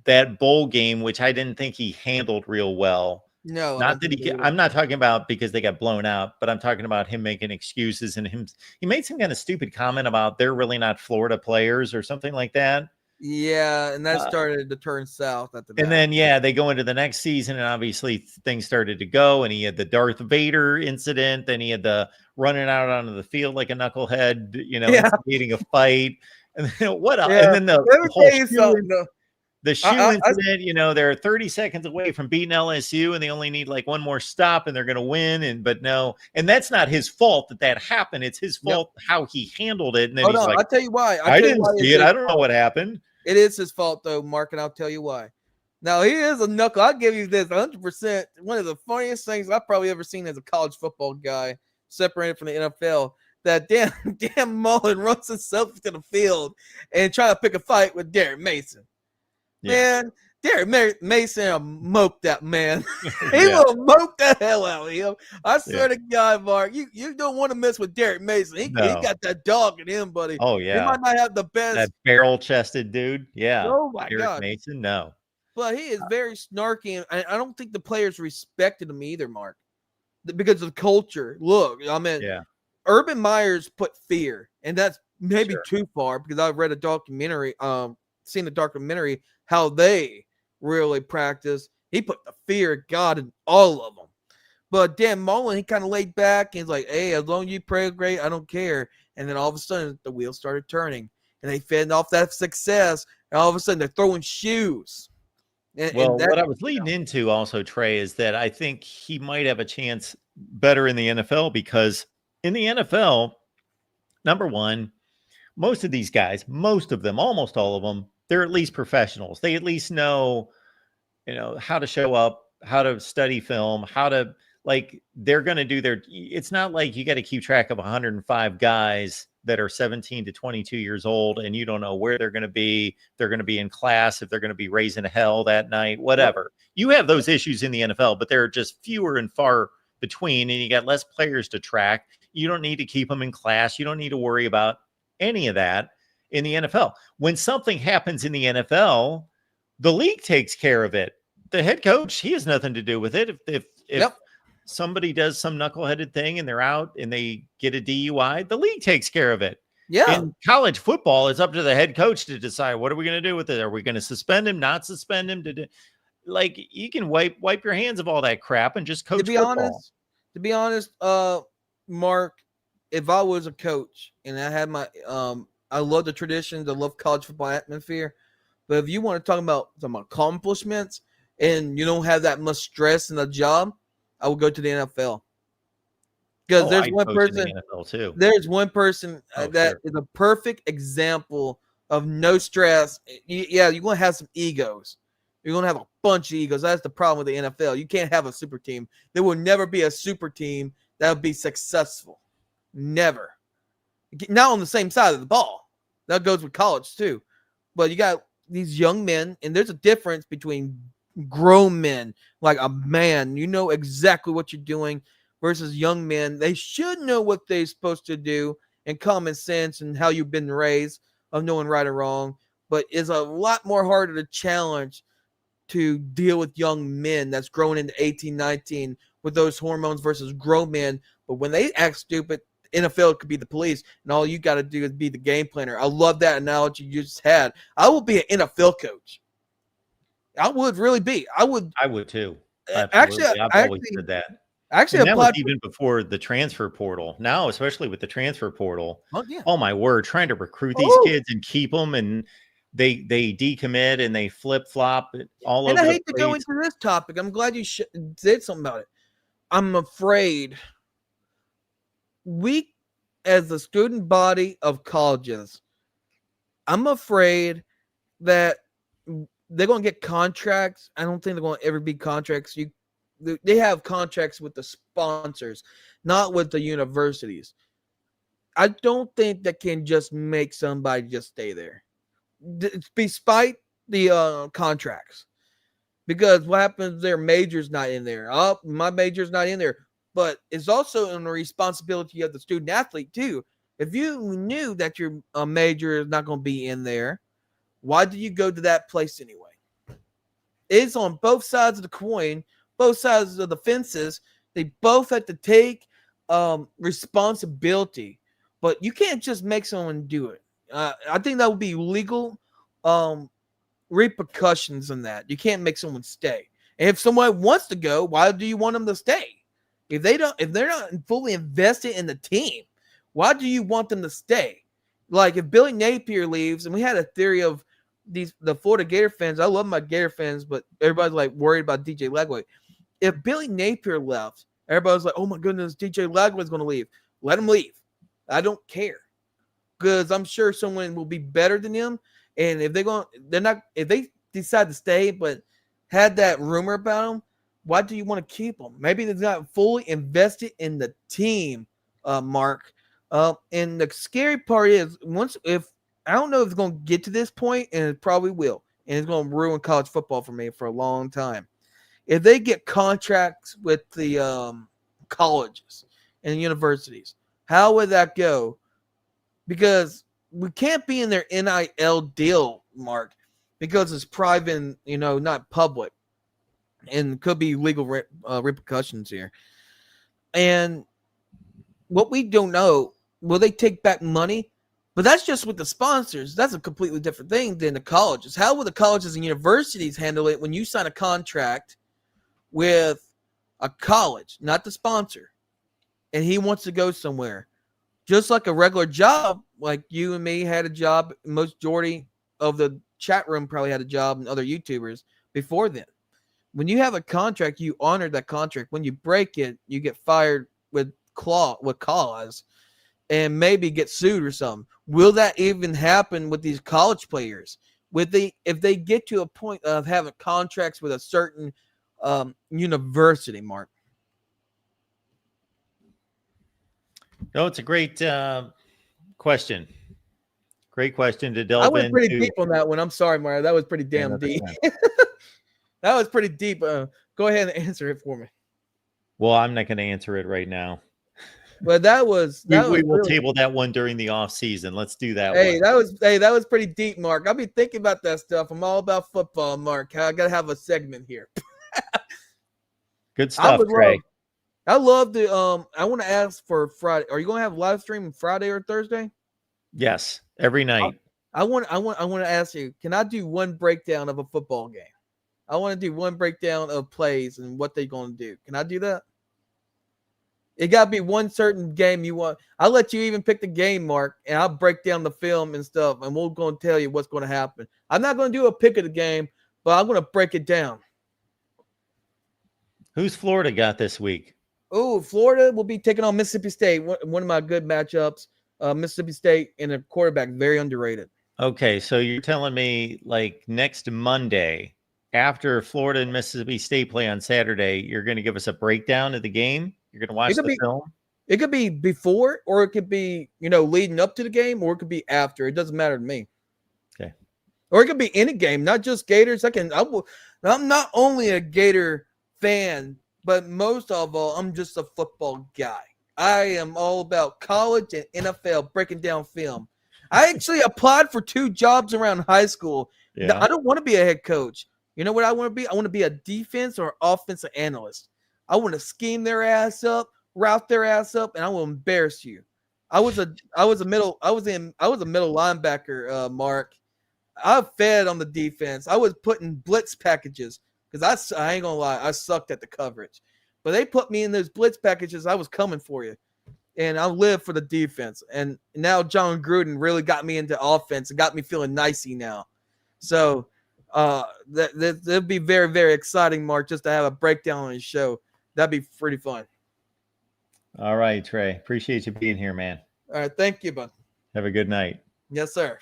that bowl game, which I didn't think he handled real well. No, Not that I'm not talking about because they got blown out, but I'm talking about him making excuses, and he made some kind of stupid comment about they're really not Florida players or something like that. Yeah, and that started to turn south at the And then they go into the next season, and obviously things started to go, and he had the Darth Vader incident, then he had the running out onto the field like a knucklehead, instigating a fight, and then what else? And then the whole the shoe incident, they're 30 seconds away from beating LSU, and they only need like one more stop and they're going to win. But no, and that's not his fault that happened. It's his fault how he handled it. And then he's like, I'll tell you why. I didn't see it. I don't know what happened. It is his fault though, Mark, and I'll tell you why. Now he is a knuckle. I'll give you this 100%. One of the funniest things I've probably ever seen as a college football guy, separated from the NFL. That damn Mullen runs himself to the field and try to pick a fight with Derek Mason. Yeah. Man, Derek Mason moped that man. He will mope the hell out of him. I swear to God, Mark, you don't want to mess with Derek Mason. He got that dog in him, buddy. Oh, yeah. He might not have the best. That barrel-chested dude. Yeah. Oh, my Derek God. Mason, no. But he is very snarky, and I don't think the players respected him either, Mark, because of culture. Look, I mean, Urban Meyer's put fear, and that's maybe too far because I've read a documentary, seen a documentary how they really practice. He put the fear of God in all of them. But Dan Mullen, he kind of laid back and he's like, hey, as long as you pray great, I don't care. And then all of a sudden the wheels started turning and they fed off that success. And all of a sudden they're throwing shoes. What I was leading into also, Trey, is that I think he might have a chance better in the NFL because in the NFL, number one, most of these guys, most of them, almost all of them, they're at least professionals. They at least know, how to show up, how to study film, how to like they're going to do their, it's not like you got to keep track of 105 guys that are 17 to 22 years old and you don't know where they're going to be. They're going to be in class, if they're going to be raising hell that night, whatever. You have those issues in the NFL, but they're just fewer and far between, and you got less players to track. You don't need to keep them in class. You don't need to worry about any of that in the NFL. When something happens in the NFL, the league takes care of it. The head coach, he has nothing to do with it. If somebody does some knuckleheaded thing and they're out and they get a DUI, the league takes care of it. Yeah. In college football, it's up to the head coach to decide, what are we going to do with it? Are we going to suspend him, not suspend him? Like, you can wipe your hands of all that crap and just coach football. To be honest, Mark, if I was a coach and I had my I love the traditions, I love college football atmosphere, but if you want to talk about some accomplishments and you don't have that much stress in the job, I would go to the NFL. Because there's one person, the NFL too. There's one person that is a perfect example of no stress. Yeah, you're going to have some egos. You're going to have a bunch of egos. That's the problem with the NFL. You can't have a super team. There will never be a super team that will be successful. Never. Not on the same side of the ball. That goes with college too. But you got these young men, and there's a difference between grown men, like a man, you know exactly what you're doing, versus young men. They should know what they're supposed to do and common sense and how you've been raised of knowing right or wrong. But it's a lot more harder to challenge to deal with young men that's growing into 18, 19 with those hormones versus grown men. But when they act stupid, NFL could be the police, and all you got to do is be the game planner. I love that analogy you just had. I will be an NFL coach. I would really be. I would too. Absolutely. I've always said that. Actually, that was even before the transfer portal. Now, especially with the transfer portal, oh my word, trying to recruit these kids and keep them, and they decommit and they flip flop all over. And I hate to go into this topic. I'm glad you said something about it. I'm afraid we, as the student body of colleges, I'm afraid that they're going to get contracts. I don't think they're going to ever be contracts. They have contracts with the sponsors, not with the universities. I don't think that can just make somebody just stay there, despite the contracts. Because what happens if their major's not in there? Oh, my major's not in there. But it's also in the responsibility of the student athlete too. If you knew that your major is not going to be in there, why do you go to that place anyway? It's on both sides of the coin, both sides of the fences. They both have to take responsibility, but you can't just make someone do it. I think that would be legal repercussions in that. You can't make someone stay. And if someone wants to go, why do you want them to stay? If they're not fully invested in the team, why do you want them to stay? Like if Billy Napier leaves, and we had a theory of the Florida Gator fans. I love my Gator fans, but everybody's like worried about DJ Lagway. If Billy Napier left, everybody's like, "Oh my goodness, DJ Lagway's going to leave." Let him leave. I don't care, because I'm sure someone will be better than him. And if if they decide to stay, but had that rumor about him, why do you want to keep them? Maybe they're not fully invested in the team, Mark. And the scary part is I don't know if it's going to get to this point, and it probably will, and it's going to ruin college football for me for a long time. If they get contracts with the colleges and universities, how would that go? Because we can't be in their NIL deal, Mark, because it's private, not public, and could be legal repercussions here. And what we don't know, will they take back money? But that's just with the sponsors. That's a completely different thing than the colleges. How will the colleges and universities handle it when you sign a contract with a college, not the sponsor, and he wants to go somewhere? Just like a regular job, like you and me had a job, majority of the chat room probably had a job, and other YouTubers before then. When you have a contract, you honor that contract. When you break it, you get fired with cause, and maybe get sued or something. Will that even happen with these college players? If they get to a point of having contracts with a certain university, Mark? No, it's a great question. Great question to I delve went pretty into. deep on that one. I'm sorry, Mario. That was pretty Yeah, damn no, that's deep. fine. That was pretty deep. Go ahead and answer it for me. Well, I'm not going to answer it right now. But that was We will really, table that one during the off season. Let's do that hey, one. that was pretty deep, Mark. I'll be thinking about that stuff. I'm all about football, Mark. I gotta have a segment here. Good stuff, would Trey. I love the I want to ask for Friday. Are you gonna have live stream Friday or Thursday? Yes, every night. I want to ask you, can I do one breakdown of a football game? I want to do one breakdown of plays and what they're gonna do. Can I do that? It gotta be one certain game you want. I'll let you even pick the game, Mark, and I'll break down the film and stuff, and we're gonna tell you what's gonna happen. I'm not gonna do a pick of the game, but I'm gonna break it down. Who's Florida got this week? Oh, Florida will be taking on Mississippi State. One of my good matchups. Mississippi State and a quarterback, very underrated. Okay, so you're telling me like next Monday, after Florida and Mississippi State play on Saturday, you're going to give us a breakdown of the game? You're going to watch the film? It could be before, or it could be, leading up to the game, or it could be after. It doesn't matter to me. Okay. Or it could be any game, not just Gators. I'm not only a Gator fan, but most of all, I'm just a football guy. I am all about college and NFL, breaking down film. I actually applied for 2 jobs around high school. Yeah. I don't want to be a head coach. You know what I want to be? I want to be a defense or offensive analyst. I want to scheme their ass up, route their ass up, and I will embarrass you. I was a middle linebacker, Mark. I fed on the defense. I was putting blitz packages because I ain't gonna lie, I sucked at the coverage. But they put me in those blitz packages. I was coming for you, and I live for the defense. And now John Gruden really got me into offense and got me feeling nicey now. So that'd be very, very exciting, Mark, just to have a breakdown on his show. That'd be pretty fun. All right, Trey. Appreciate you being here, man. All right, thank you, bud. Have a good night. Yes, sir.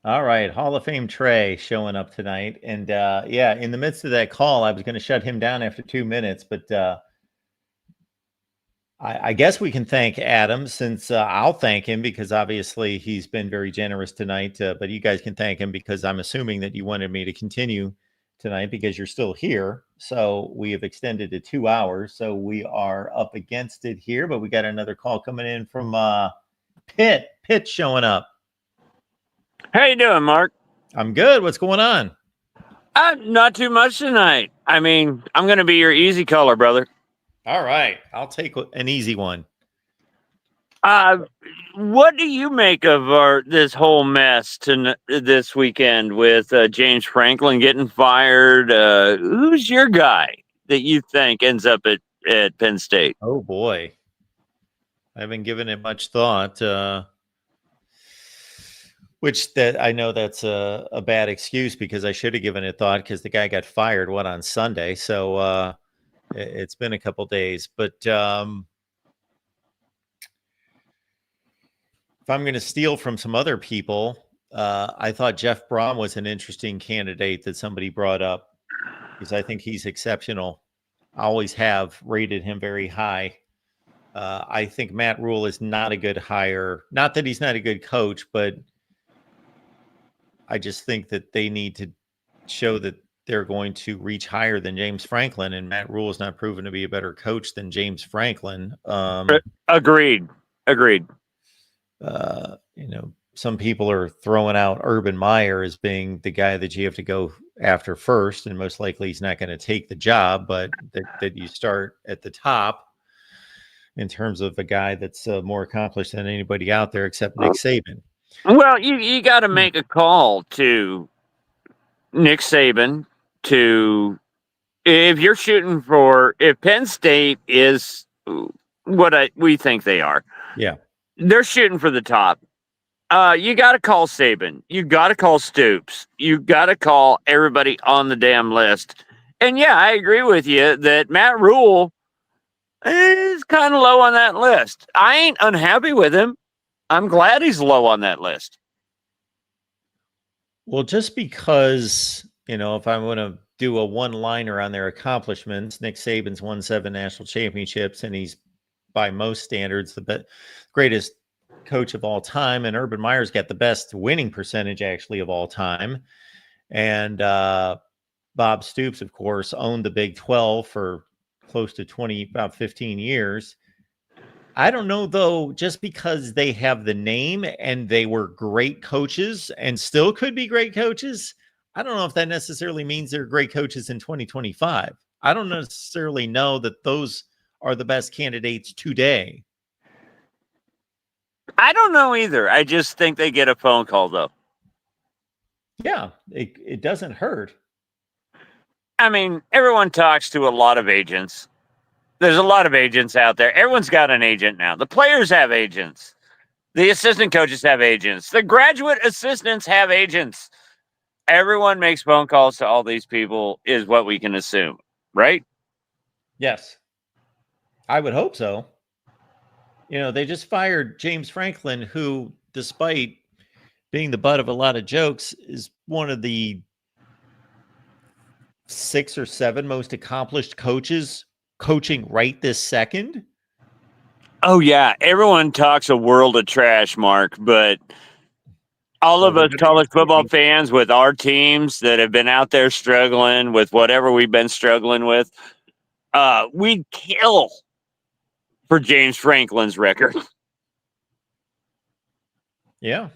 All right, Hall of Fame Trey showing up tonight. And yeah, in the midst of that call, I was going to shut him down after 2 minutes, but I guess we can thank Adam, since I'll thank him because obviously he's been very generous tonight. But you guys can thank him because I'm assuming that you wanted me to continue tonight because you're still here. So we have extended to 2 hours. So we are up against it here, but we got another call coming in from Pitt. Pitt showing up. How you doing, Mark? I'm good. What's going on? Not too much tonight. I mean, I'm going to be your easy caller, brother. All right. I'll take an easy one. What do you make of this whole mess this weekend with James Franklin getting fired? Who's your guy that you think ends up at Penn State? Oh, boy. I haven't given it much thought. Which that I know that's a bad excuse because I should have given it thought because the guy got fired on Sunday. So it's been a couple days. But if I'm going to steal from some other people, I thought Jeff Brom was an interesting candidate that somebody brought up because I think he's exceptional. I always have rated him very high. I think Matt Rule is not a good hire. Not that he's not a good coach, but I just think that they need to show that they're going to reach higher than James Franklin, and Matt Rule is not proven to be a better coach than James Franklin. Agreed. Some people are throwing out Urban Meyer as being the guy that you have to go after first, and most likely he's not going to take the job, but that you start at the top in terms of a guy that's more accomplished than anybody out there except Nick Saban. Well, you got to make a call to Nick Saban if Penn State is what we think they are. Yeah. They're shooting for the top. You got to call Saban. You got to call Stoops. You got to call everybody on the damn list. And yeah, I agree with you that Matt Rule is kind of low on that list. I ain't unhappy with him. I'm glad he's low on that list. Well, just because, if I want to do a one-liner on their accomplishments, Nick Saban's won 7 national championships and he's by most standards, the greatest coach of all time. And Urban Meyer's got the best winning percentage actually of all time. And Bob Stoops, of course, owned the Big 12 for close to about 15 years. I don't know, though, just because they have the name and they were great coaches and still could be great coaches, I don't know if that necessarily means they're great coaches in 2025. I don't necessarily know that those are the best candidates today. I don't know either. I just think they get a phone call, though. Yeah, it doesn't hurt. I mean, everyone talks to a lot of agents. There's a lot of agents out there. Everyone's got an agent now. The players have agents. The assistant coaches have agents. The graduate assistants have agents. Everyone makes phone calls to all these people, is what we can assume, right? Yes. I would hope so. You know, they just fired James Franklin, who, despite being the butt of a lot of jokes, is one of the 6 or 7 most accomplished coaches coaching right this second. Oh, yeah. Everyone talks a world of trash, Mark, but all of us college football fans with our teams that have been out there struggling with whatever we've been struggling with, we'd kill for James Franklin's record. Yeah.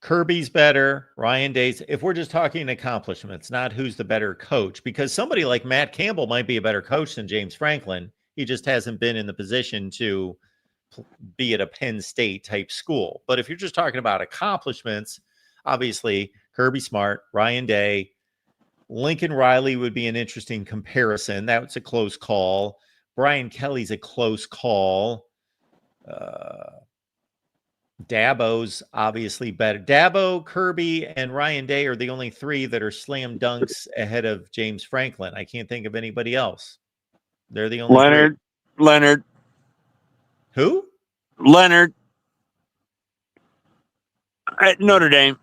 Kirby's better. Ryan Day's, if we're just talking accomplishments, not who's the better coach, because somebody like Matt Campbell might be a better coach than James Franklin. He just hasn't been in the position to be at a Penn State type school. But if you're just talking about accomplishments, obviously Kirby Smart, Ryan Day, Lincoln Riley would be an interesting comparison. That's a close call. Brian Kelly's a close call. Dabo's obviously better. Dabo, Kirby, and Ryan Day are the only 3 that are slam dunks ahead of James Franklin. I can't think of anybody else. They're the only Leonard. Who? Leonard. At Notre Dame.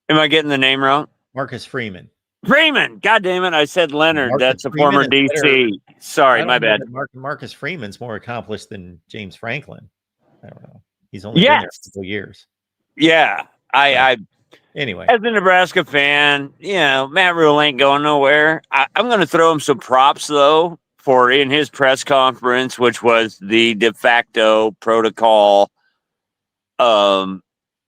Am I getting the name wrong? Marcus Freeman. Freeman. God damn it. I said Leonard. Marcus That's a Freeman former is DC. better. Sorry, I my don't know bad. that Marcus Freeman's more accomplished than James Franklin. I don't know. He's only been there a couple years. Yeah. Anyway. As a Nebraska fan, you know, Matt Rule ain't going nowhere. I'm going to throw him some props, though, for in his press conference, which was the de facto protocol. No,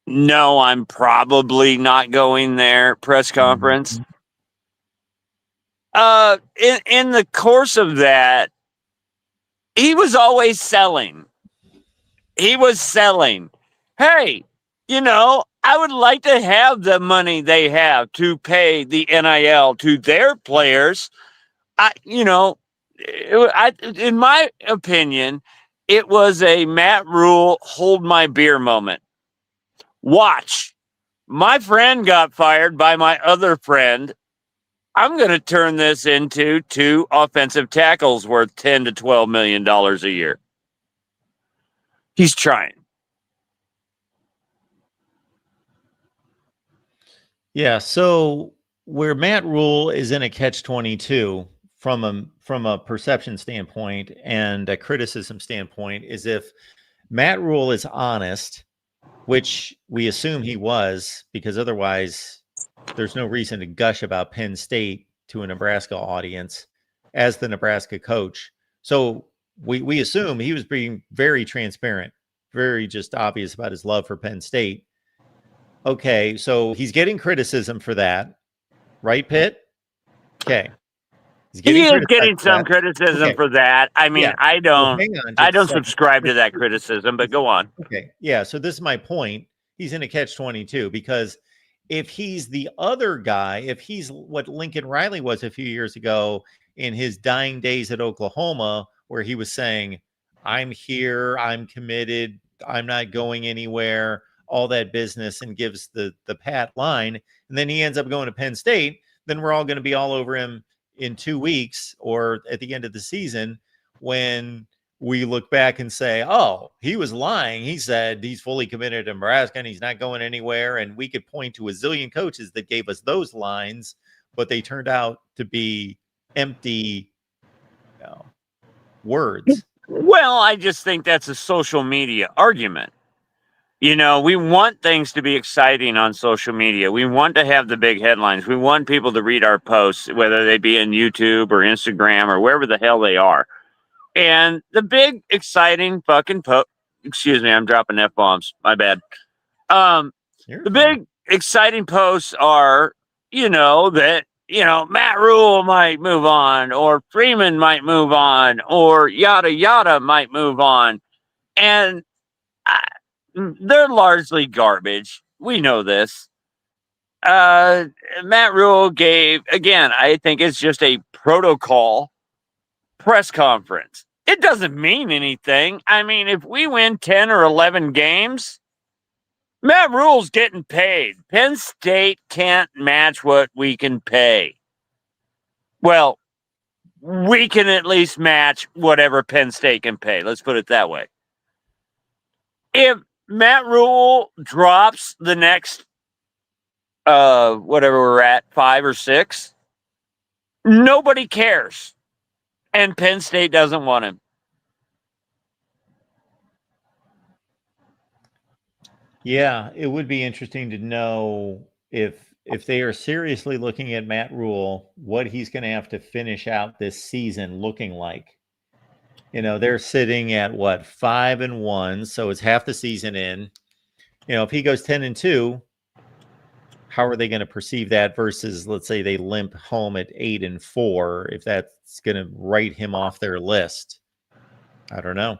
I'm probably not going there press conference. In the course of that, he was always selling. He was selling. Hey, you know, I would like to have the money they have to pay the NIL to their players. In my opinion, it was a Matt Rule hold my beer moment. Watch. My friend got fired by my other friend. I'm going to turn this into 2 offensive tackles worth $10 to $12 million a year. He's trying. Yeah, so where Matt Rule is in a catch-22 from a perception standpoint and a criticism standpoint is if Matt Rule is honest, which we assume he was, because otherwise there's no reason to gush about Penn State to a Nebraska audience as the Nebraska coach. So we assume he was being very transparent, very just obvious about his love for Penn State. Okay, so he's getting criticism for that, right, Pitt? Okay. He is getting some criticism for that. I mean, Yeah. I don't Hang on just I a don't second. subscribe to that criticism, but go on. Okay. Yeah. So this is my point. He's in a catch-22 because if he's the other guy, if he's what Lincoln Riley was a few years ago in his dying days at Oklahoma, where he was saying, I'm here, I'm committed, I'm not going anywhere, all that business, and gives the pat line, and then he ends up going to Penn State, then we're all going to be all over him in 2 weeks or at the end of the season when we look back and say, oh, he was lying. He said he's fully committed to Nebraska and he's not going anywhere. And we could point to a zillion coaches that gave us those lines, but they turned out to be empty words. Well, I just think that's a social media argument. You know, we want things to be exciting on social media. We want to have the big headlines. We want people to read our posts, whether they be in YouTube or Instagram or wherever the hell they are. And the big, exciting fucking excuse me, I'm dropping F-bombs. My bad. You're The fine. big, exciting posts are, that, Matt Rule might move on, or Freeman might move on, or yada, yada might move on. And they're largely garbage. We know this. Matt Rule gave, again, I think it's just a protocol press conference. It doesn't mean anything. I mean, if we win 10 or 11 games, Matt Rule's getting paid. Penn State can't match what we can pay. Well, we can at least match whatever Penn State can pay. Let's put it that way. If Matt Rule drops the next, whatever we're at, 5 or 6, nobody cares. And Penn State doesn't want him. Yeah, it would be interesting to know if they are seriously looking at Matt Rule, what he's going to have to finish out this season looking like. They're sitting at what, 5-1, so it's half the season in. If he goes 10-2, how are they going to perceive that versus, let's say, they limp home at 8-4? If that's going to write him off their list, I don't know.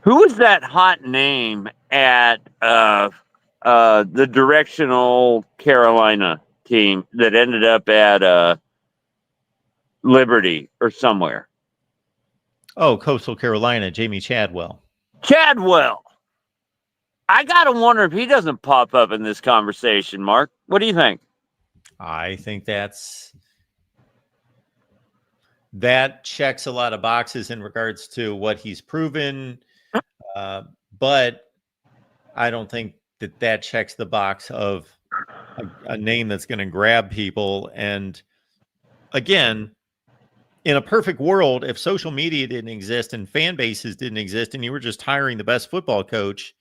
Who was that hot name at the directional Carolina team that ended up at Liberty or somewhere? Oh, Coastal Carolina, Jamie Chadwell. Chadwell. I gotta wonder if he doesn't pop up in this conversation, Mark. What do you think? I think that checks a lot of boxes in regards to what he's proven, but I don't think that checks the box of a name that's going to grab people. And again, in a perfect world, if social media didn't exist and fan bases didn't exist and you were just hiring the best football coach,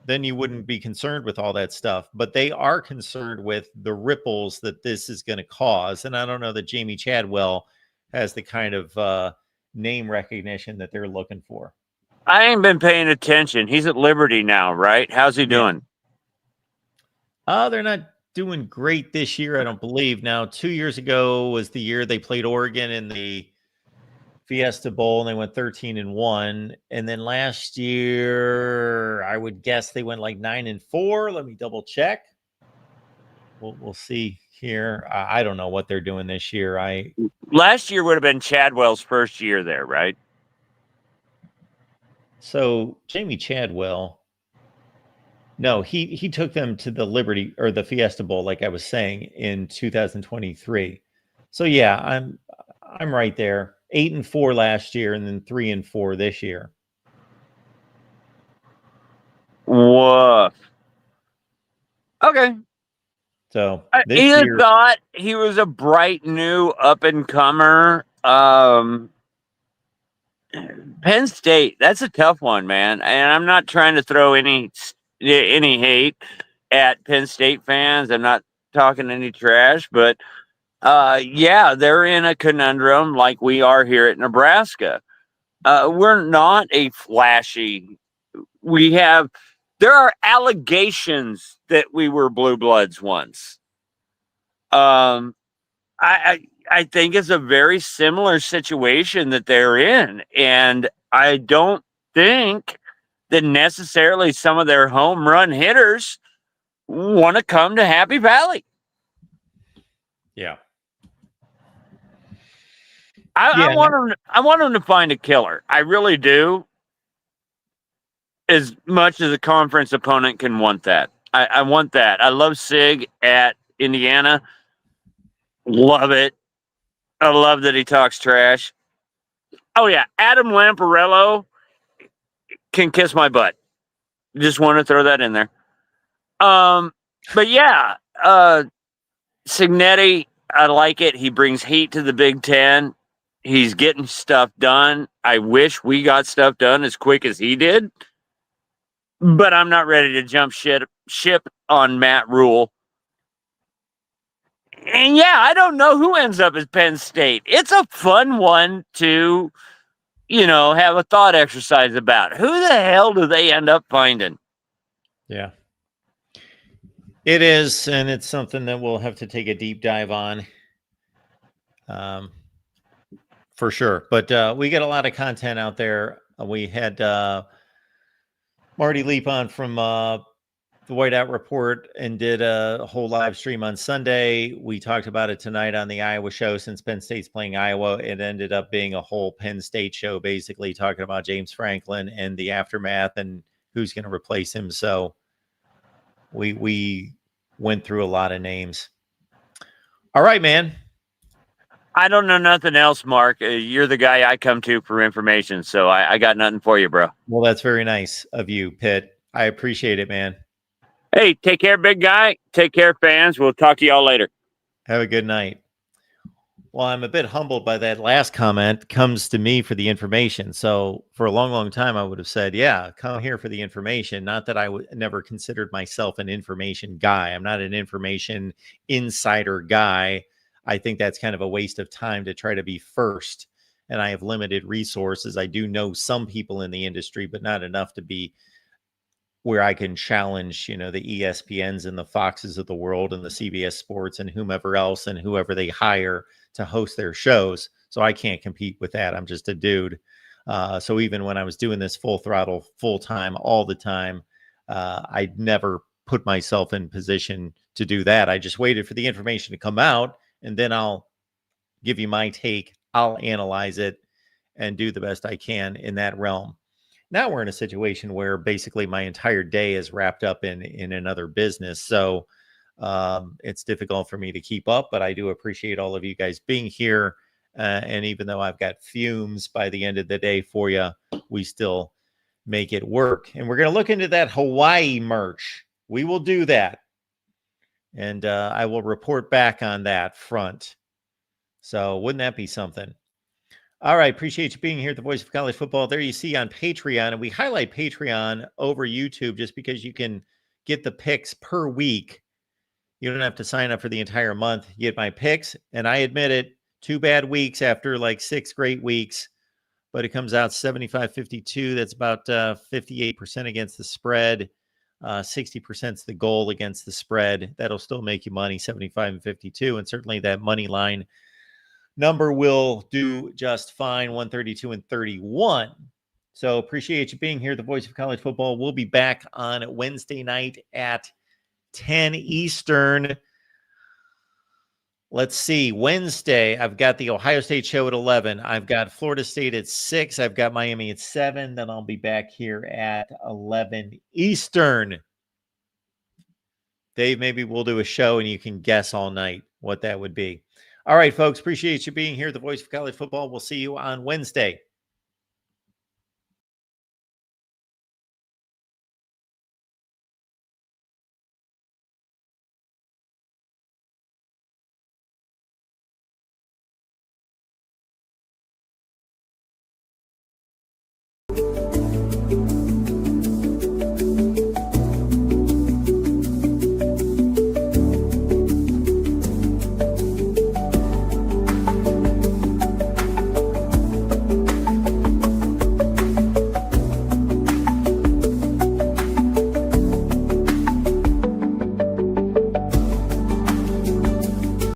then you wouldn't be concerned with all that stuff. But they are concerned with the ripples that this is going to cause. And I don't know that Jamie Chadwell has the kind of name recognition that they're looking for. I ain't been paying attention. He's at Liberty now, right? How's he doing? They're not doing great this year, I don't believe. Now, 2 years ago was the year they played Oregon in the Fiesta Bowl, and they went 13-1. And then last year, I would guess they went like 9-4. Let me double check. We'll see here. I don't know what they're doing this year. Last year would have been Chadwell's first year there, right? So Jamie Chadwell, no, he took them to the Liberty or the Fiesta Bowl, like I was saying, in 2023. So yeah, I'm right there. 8-4 last year, and then 3-4 this year. Woof. Okay. So I either thought he was a bright new up and comer. Penn State, that's a tough one, man. And I'm not trying to throw any hate at Penn State fans. I'm not talking any trash, but yeah, they're in a conundrum like we are here at Nebraska. We're not a flashy. There are allegations that we were blue bloods once. I think it's a very similar situation that they're in. And I don't think that necessarily some of their home run hitters want to come to Happy Valley. Yeah. I want them to find a killer. I really do. As much as a conference opponent can want that. I want that. I love Sig at Indiana. Love it. I love that he talks trash. Oh, yeah. Adam Lamparello can kiss my butt. Just want to throw that in there. But yeah, Signetti, I like it. He brings heat to the Big Ten. He's getting stuff done. I wish we got stuff done as quick as he did, but I'm not ready to jump ship on Matt Rule. And yeah, I don't know who ends up as Penn State. It's a fun one to, have a thought exercise about. Who the hell do they end up finding? Yeah. It is, and it's something that we'll have to take a deep dive on. For sure. But we get a lot of content out there. We had Marty Leap on from the Whiteout Report and did a whole live stream on Sunday. We talked about it tonight on the Iowa show. Since Penn State's playing Iowa, it ended up being a whole Penn State show, basically talking about James Franklin and the aftermath and who's going to replace him. So we went through a lot of names. All right, man. I don't know nothing else, Mark. You're the guy I come to for information, so I got nothing for you, bro. Well, that's very nice of you, Pitt. I appreciate it, man. Hey, take care, big guy. Take care, fans. We'll talk to y'all later. Have a good night. Well, I'm a bit humbled by that last comment. Comes to me for the information. So for a long, long time, I would have said, yeah, come here for the information. Not that I never considered myself an information guy. I'm not an information insider guy. I think that's kind of a waste of time to try to be first. And I have limited resources. I do know some people in the industry, but not enough to be where I can challenge, the ESPNs and the Foxes of the world and the CBS Sports and whomever else and whoever they hire to host their shows. So I can't compete with that. I'm just a dude. So even when I was doing this full throttle, full time, all the time, I never put myself in position to do that. I just waited for the information to come out, and then I'll give you my take. I'll analyze it and do the best I can in that realm. Now we're in a situation where basically my entire day is wrapped up in another business. So it's difficult for me to keep up, but I do appreciate all of you guys being here. And even though I've got fumes by the end of the day for you, we still make it work. And we're going to look into that Hawaii merch. We will do that. And I will report back on that front. So wouldn't that be something? All right. Appreciate you being here at the Voice of College Football. There you see on Patreon. And we highlight Patreon over YouTube just because you can get the picks per week. You don't have to sign up for the entire month. You get my picks. And I admit it, 2 bad weeks after like 6 great weeks. But it comes out 75-52. That's about 58% against the spread. 60% is the goal against the spread. That'll still make you money, 75-52. And certainly that money line number will do just fine, 132-31. So appreciate you being here. The Voice of College Football. We'll be back on Wednesday night at 10 Eastern. Let's see. Wednesday, I've got the Ohio State show at 11. I've got Florida State at 6. I've got Miami at 7. Then I'll be back here at 11 Eastern. Dave, maybe we'll do a show and you can guess all night what that would be. All right, folks. Appreciate you being here. The Voice of College Football. We'll see you on Wednesday.